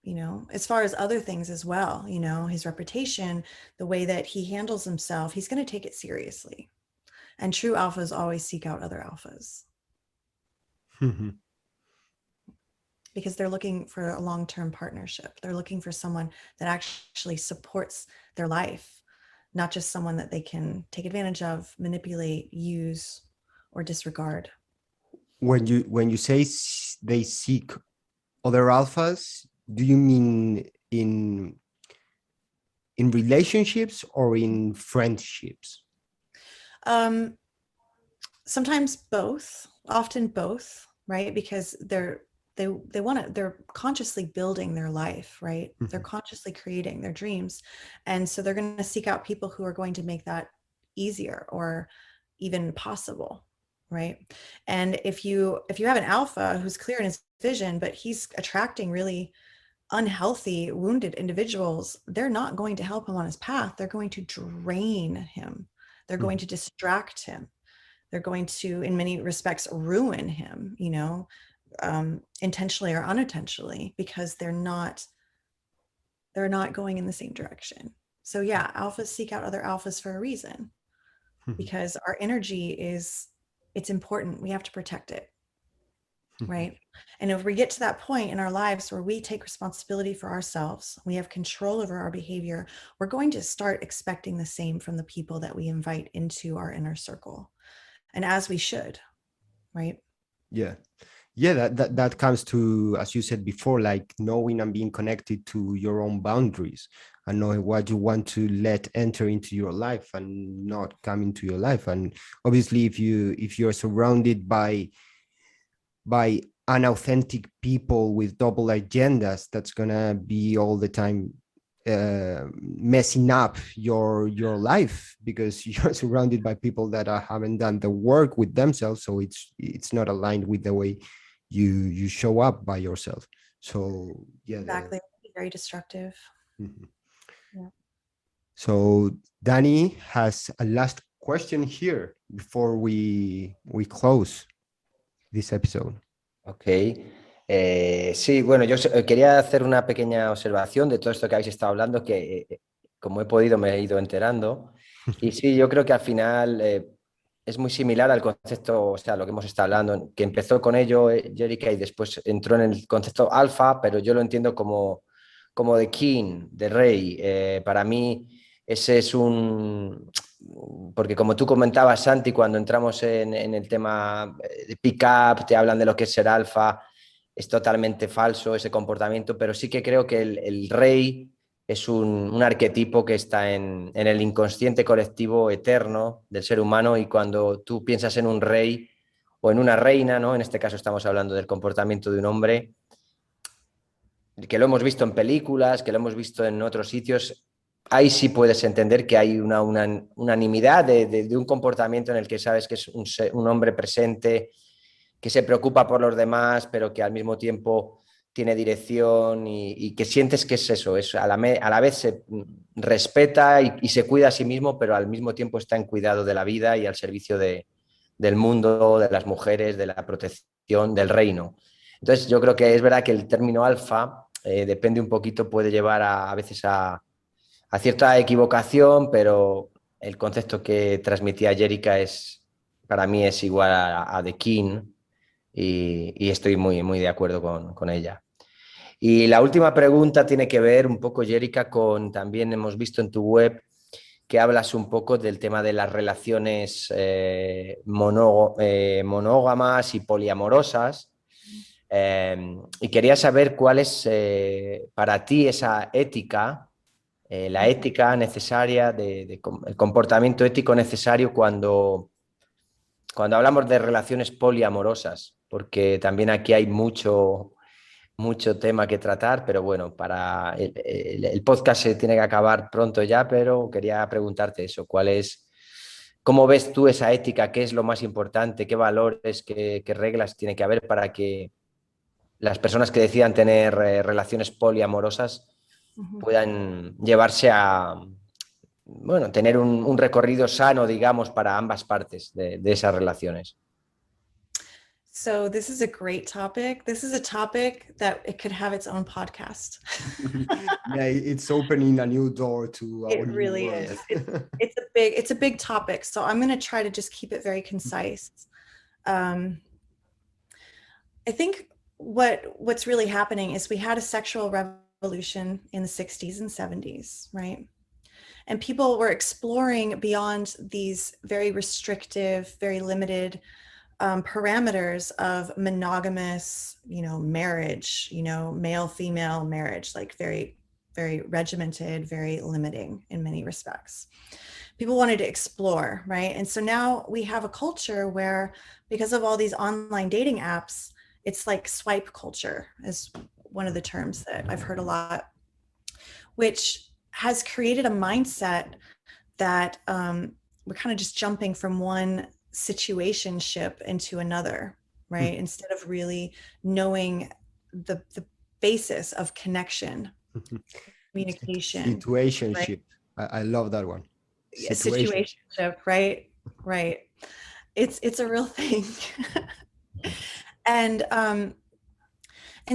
You know, as far as other things as well, you know, his reputation, the way that he handles himself, he's going to take it seriously. And true alphas always seek out other alphas because they're looking for a long-term partnership. They're looking for someone that actually supports their life, not just someone that they can take advantage of, manipulate, use, or disregard. When you say they seek other alphas, do you mean in relationships or in friendships? Sometimes both, often both, right? Because they're consciously building their life, right? Mm-hmm. They're consciously creating their dreams. And so they're going to seek out people who are going to make that easier or even possible, right? And if you have an alpha who's clear in his vision, but he's attracting really unhealthy, wounded individuals, they're not going to help him on his path. They're going to drain him. They're going to distract him. They're going to, in many respects, ruin him, you know, intentionally or unintentionally, because they're not going in the same direction. So yeah, alphas seek out other alphas for a reason, because our energy it's important. We have to protect it. Right. And if we get to that point in our lives where we take responsibility for ourselves, we have control over our behavior, we're going to start expecting the same from the people that we invite into our inner circle. And as we should, right? Yeah. Yeah, that comes to, as you said before, like knowing and being connected to your own boundaries and knowing what you want to let enter into your life and not come into your life. And obviously, if you're surrounded by unauthentic people with double agendas, that's gonna be all the time messing up your life, because you're surrounded by people that haven't done the work with themselves, so it's not aligned with the way you show up by yourself. So yeah, exactly. Very destructive. Mm-hmm. Yeah. So Danny has a last question here before we close this episode. Ok. Sí, bueno, yo quería hacer una pequeña observación de todo esto que habéis estado hablando, que como he podido me he ido enterando. Y sí, yo creo que al final es muy similar al concepto, o sea, lo que hemos estado hablando, que empezó con ello Geraecka y después entró en el concepto alfa, pero yo lo entiendo como de king, de rey. Para mí ese es porque como tú comentabas, Santi, cuando entramos en el tema de pick-up, te hablan de lo que es ser alfa, es totalmente falso ese comportamiento, pero sí que creo que el rey es un arquetipo que está en el inconsciente colectivo eterno del ser humano, y cuando tú piensas en un rey o en una reina, ¿no? En este caso estamos hablando del comportamiento de un hombre, que lo hemos visto en películas, que lo hemos visto en otros sitios. Ahí sí puedes entender que hay una unanimidad de un comportamiento en el que sabes que es un hombre presente, que se preocupa por los demás, pero que al mismo tiempo tiene dirección y que sientes que es eso, a la vez se respeta y se cuida a sí mismo, pero al mismo tiempo está en cuidado de la vida y al servicio del mundo, de las mujeres, de la protección, del reino. Entonces yo creo que es verdad que el término alfa depende un poquito, puede llevar a veces a cierta equivocación, pero el concepto que transmitía Geraecka para mí es igual a The King, y estoy muy, muy de acuerdo con ella. Y la última pregunta tiene que ver un poco, Geraecka, también hemos visto en tu web que hablas un poco del tema de las relaciones monógamas y poliamorosas. Y quería saber cuál es para ti esa ética, la ética necesaria, el comportamiento ético necesario cuando hablamos de relaciones poliamorosas, porque también aquí hay mucho tema que tratar, pero bueno, para el podcast se tiene que acabar pronto ya, pero quería preguntarte eso, ¿cómo ves tú esa ética? ¿Qué es lo más importante? ¿Qué valores, qué reglas tiene que haber para que las personas que decidan tener relaciones poliamorosas puedan llevarse a, bueno, tener un recorrido sano, digamos, para ambas partes de esas relaciones? So this is a great topic. This is a topic that it could have its own podcast. Yeah, it's opening a new door to our It new really world. is. It's a big topic. So I'm going to try to just keep it very concise. I think what's really happening is we had a sexual revolution in the 60s and 70s, right? And people were exploring beyond these very restrictive, very limited parameters of monogamous, marriage, male, female marriage, like very, very regimented, very limiting in many respects. People wanted to explore, right? And so now we have a culture where, because of all these online dating apps, it's like swipe culture is one of the terms that I've heard a lot, which has created a mindset that we're kind of just jumping from one situationship into another, right? Instead of really knowing the basis of connection, communication. Situationship. Right? I love that one. Situationship, right? It's a real thing. And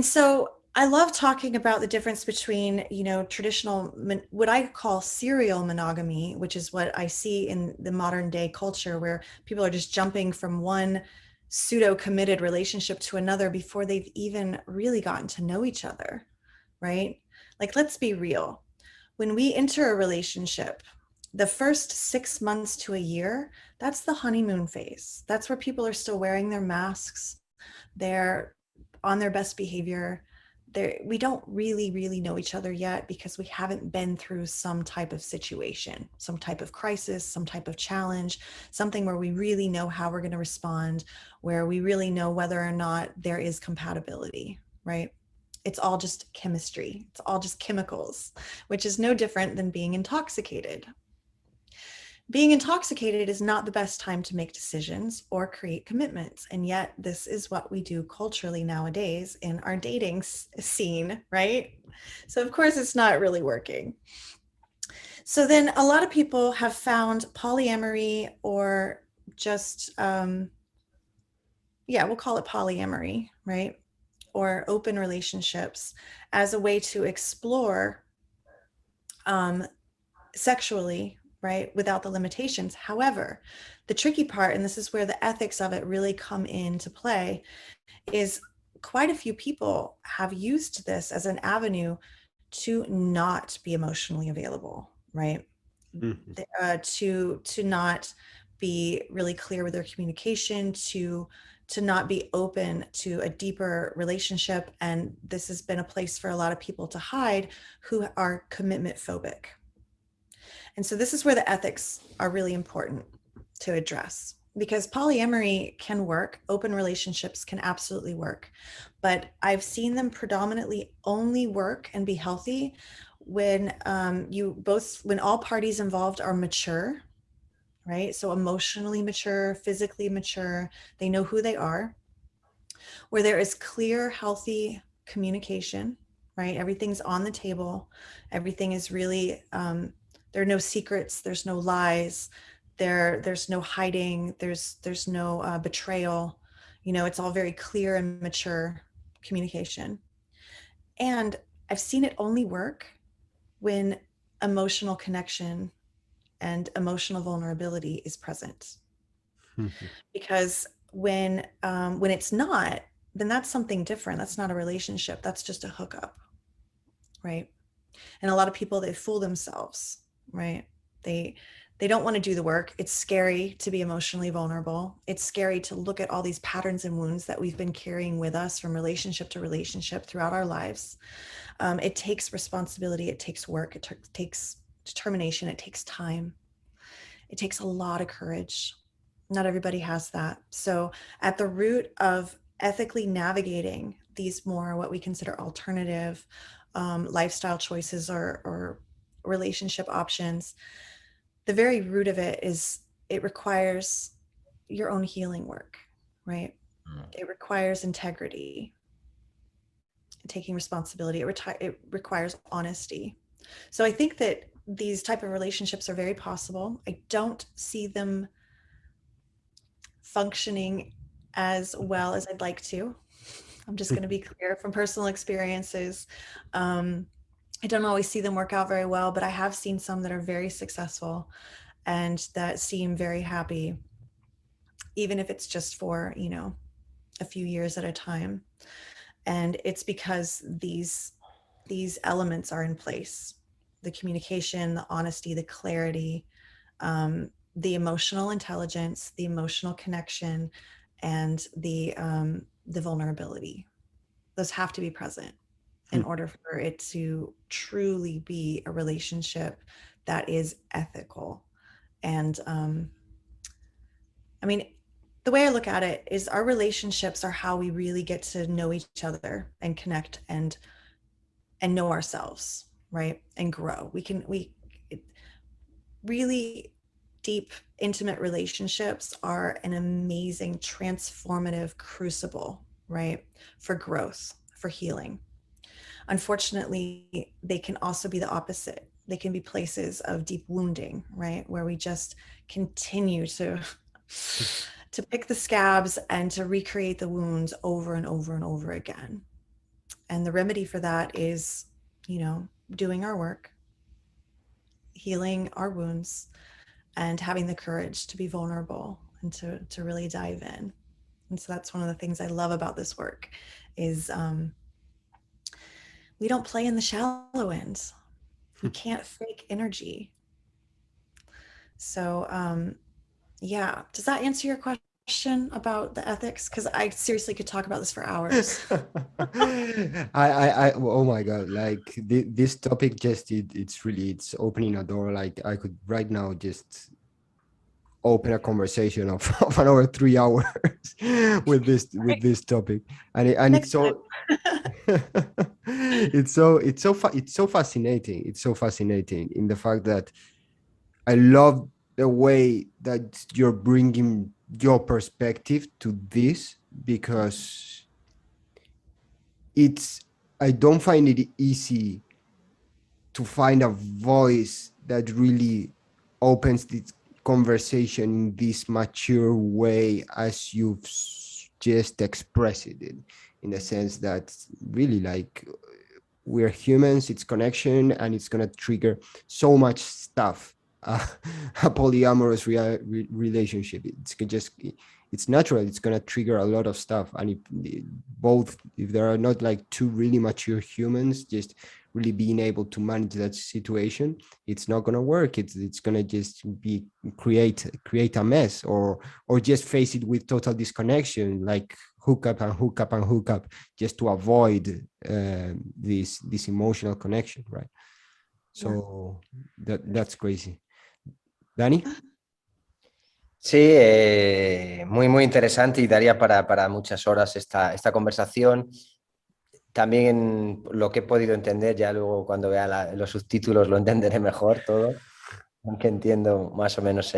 so I love talking about the difference between, traditional, what I call serial monogamy, which is what I see in the modern day culture, where people are just jumping from one pseudo committed relationship to another before they've even really gotten to know each other, right? Like, let's be real. When we enter a relationship, the first 6 months to a year, that's the honeymoon phase. That's where people are still wearing their masks. They're on their best behavior. We don't really know each other yet because we haven't been through some type of situation, some type of crisis, some type of challenge, something where we really know how we're going to respond, where we really know whether or not there is compatibility, right? It's all just chemistry. It's all just chemicals, which is no different than being intoxicated. Being intoxicated is not the best time to make decisions or create commitments. And yet this is what we do culturally nowadays in our dating scene, right? So of course it's not really working. So then a lot of people have found polyamory, or just, we'll call it polyamory, right? Or open relationships as a way to explore sexually, right, without the limitations. However, the tricky part, and this is where the ethics of it really come into play, is quite a few people have used this as an avenue to not be emotionally available, right? To not be really clear with their communication, to not be open to a deeper relationship. And this has been a place for a lot of people to hide who are commitment phobic. And so this is where the ethics are really important to address, because polyamory can work. Open relationships can absolutely work, but I've seen them predominantly only work and be healthy when when all parties involved are mature, right? So emotionally mature, physically mature, they know who they are, where there is clear, healthy communication, right? Everything's on the table. Everything is really, there are no secrets, there's no lies, there's no hiding, there's no betrayal. It's all very clear and mature communication. And I've seen it only work when emotional connection and emotional vulnerability is present. Because when it's not, then that's something different. That's not a relationship. That's just a hookup, right? And a lot of people, they fool themselves, right? They don't want to do the work. It's scary to be emotionally vulnerable. It's scary to look at all these patterns and wounds that we've been carrying with us from relationship to relationship throughout our lives. It takes responsibility. It takes work. It takes determination. It takes time. It takes a lot of courage. Not everybody has that. So at the root of ethically navigating these more what we consider alternative lifestyle choices or relationship options, the very root of it is it requires your own healing work, right? It requires integrity, taking responsibility. It requires honesty. So I think that these type of relationships are very possible. I don't see them functioning as well as I'd like to. I'm just going to be clear from personal experiences. I don't always see them work out very well, but I have seen some that are very successful and that seem very happy, even if it's just for, you know, a few years at a time. And it's because these elements are in place: the communication, the honesty, the clarity, the emotional intelligence, the emotional connection, and the vulnerability. Those have to be present in order for it to truly be a relationship that is ethical. And I mean, the way I look at it is our relationships are how we really get to know each other and connect and know ourselves, right? And grow. Really deep, intimate relationships are an amazing, transformative crucible, right? For growth, for healing. Unfortunately, they can also be the opposite. They can be places of deep wounding, right? Where we just continue to pick the scabs and to recreate the wounds over and over and over again. And the remedy for that is, you know, doing our work, healing our wounds, and having the courage to be vulnerable and to really dive in. And so that's one of the things I love about this work is we don't play in the shallow ends. We can't fake energy. So yeah, does that answer your question about the ethics? Because I seriously could talk about this for hours. Oh my God, like this topic just it's opening a door. Like I could right now just open a conversation of another 3 hours with this topic, and it's so it's so fascinating. It's so fascinating in the fact that I love the way that you're bringing your perspective to this, because I don't find it easy to find a voice that really opens this conversation in this mature way as you've just expressed it, in the sense that really, like, we're humans, it's connection, and it's going to trigger so much stuff. A polyamorous relationship, it's natural, it's going to trigger a lot of stuff. And if there are not like two really mature humans just really being able to manage that situation, it's not going to work. It's going to just be create a mess, or just face it with total disconnection, like hook up just to avoid this emotional connection, right? So that's crazy. Dani. Sí, muy, muy interesante y daría para muchas horas esta conversación. También lo que he podido entender, ya luego cuando vea los subtítulos lo entenderé mejor todo, aunque entiendo más o menos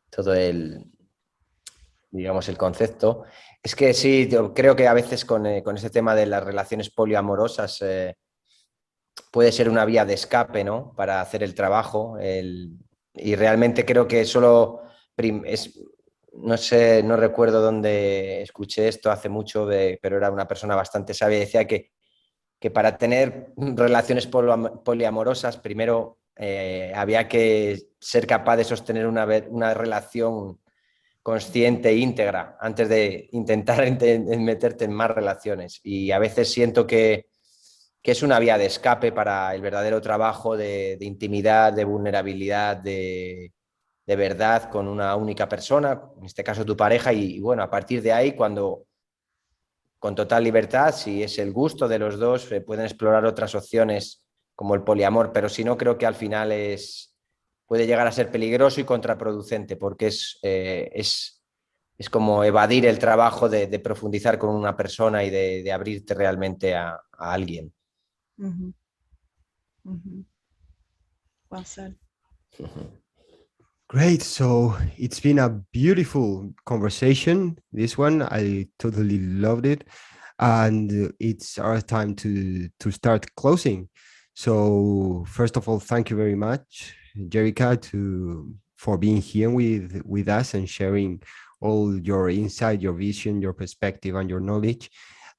todo el, digamos, el concepto. Es que sí, yo creo que a veces con este tema de las relaciones poliamorosas puede ser una vía de escape, ¿no? Para hacer el trabajo. Y realmente creo que solo no sé, no recuerdo dónde escuché esto hace mucho, pero era una persona bastante sabia, decía que para tener relaciones poliamorosas primero había que ser capaz de sostener una relación consciente e íntegra antes de intentar meterte en más relaciones. Y a veces siento que es una vía de escape para el verdadero trabajo de intimidad, de vulnerabilidad, de verdad con una única persona, en este caso tu pareja, y bueno, a partir de ahí, cuando con total libertad, si es el gusto de los dos, pueden explorar otras opciones como el poliamor, pero si no, creo que al final puede llegar a ser peligroso y contraproducente, porque es es como evadir el trabajo de profundizar con una persona y de abrirte realmente a alguien. Mhm. Mhm. Well said. Great. So it's been a beautiful conversation. This one, I totally loved it. And it's our time to start closing. So first of all, thank you very much, Geraecka, for being here with us and sharing all your insight, your vision, your perspective, and your knowledge.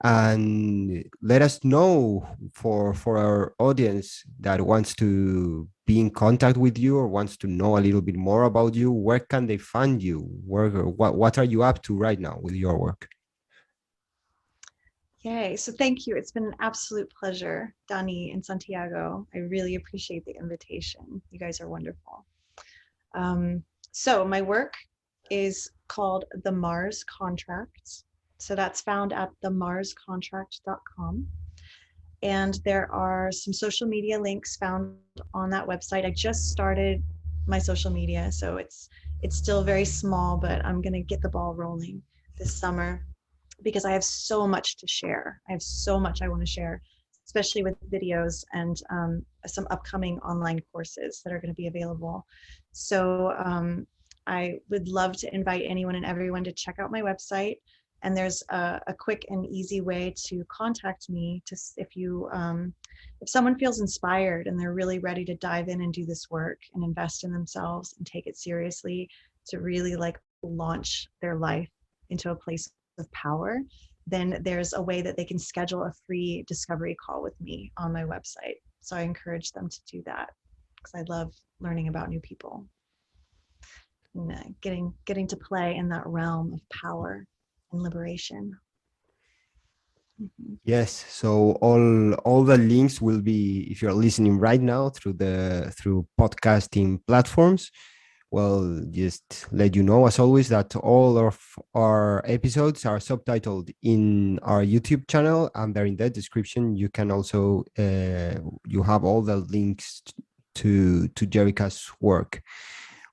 And let us know for our audience that wants to be in contact with you or wants to know a little bit more about you, where can they find you? What are you up to right now with your work? Yay. So thank you. It's been an absolute pleasure, Dani and Santiago. I really appreciate the invitation. You guys are wonderful. So my work is called The Mars Contract. So that's found at themarscontract.com. And there are some social media links found on that website. I just started my social media, so it's still very small, but I'm going to get the ball rolling this summer because I have so much to share. I have so much I want to share, especially with videos and some upcoming online courses that are going to be available. So I would love to invite anyone and everyone to check out my website. And there's a quick and easy way to contact me if someone feels inspired and they're really ready to dive in and do this work and invest in themselves and take it seriously to really like launch their life into a place of power, then there's a way that they can schedule a free discovery call with me on my website. So I encourage them to do that because I love learning about new people and getting to play in that realm of power and liberation. Mm-hmm. Yes, so all the links will be, if you're listening right now through podcasting platforms, well, just let you know as always that all of our episodes are subtitled in our YouTube channel, and there in the description you can also you have all the links to Geraecka's work.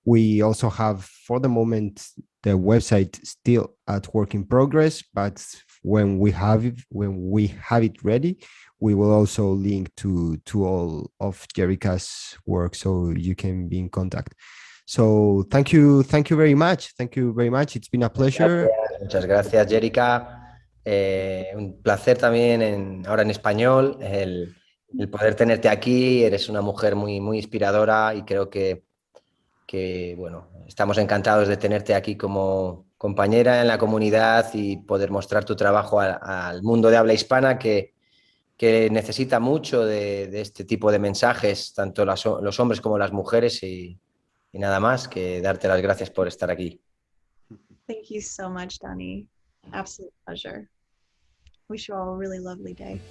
We also have, for the moment, the website still at work in progress, but when we have it ready, we will also link to all of Geraecka's work so you can be in contact. So thank you very much. It's been a pleasure. Muchas gracias, Geraecka. Un placer también ahora en español el poder tenerte aquí. Eres una mujer muy, muy inspiradora y creo que bueno, estamos encantados de tenerte aquí como compañera en la comunidad y poder mostrar tu trabajo al mundo de habla hispana que necesita mucho de este tipo de mensajes, tanto los hombres como las mujeres, y nada más que darte las gracias por estar aquí. Thank you so much, Dani. Absolute pleasure. Wish you all a really lovely day.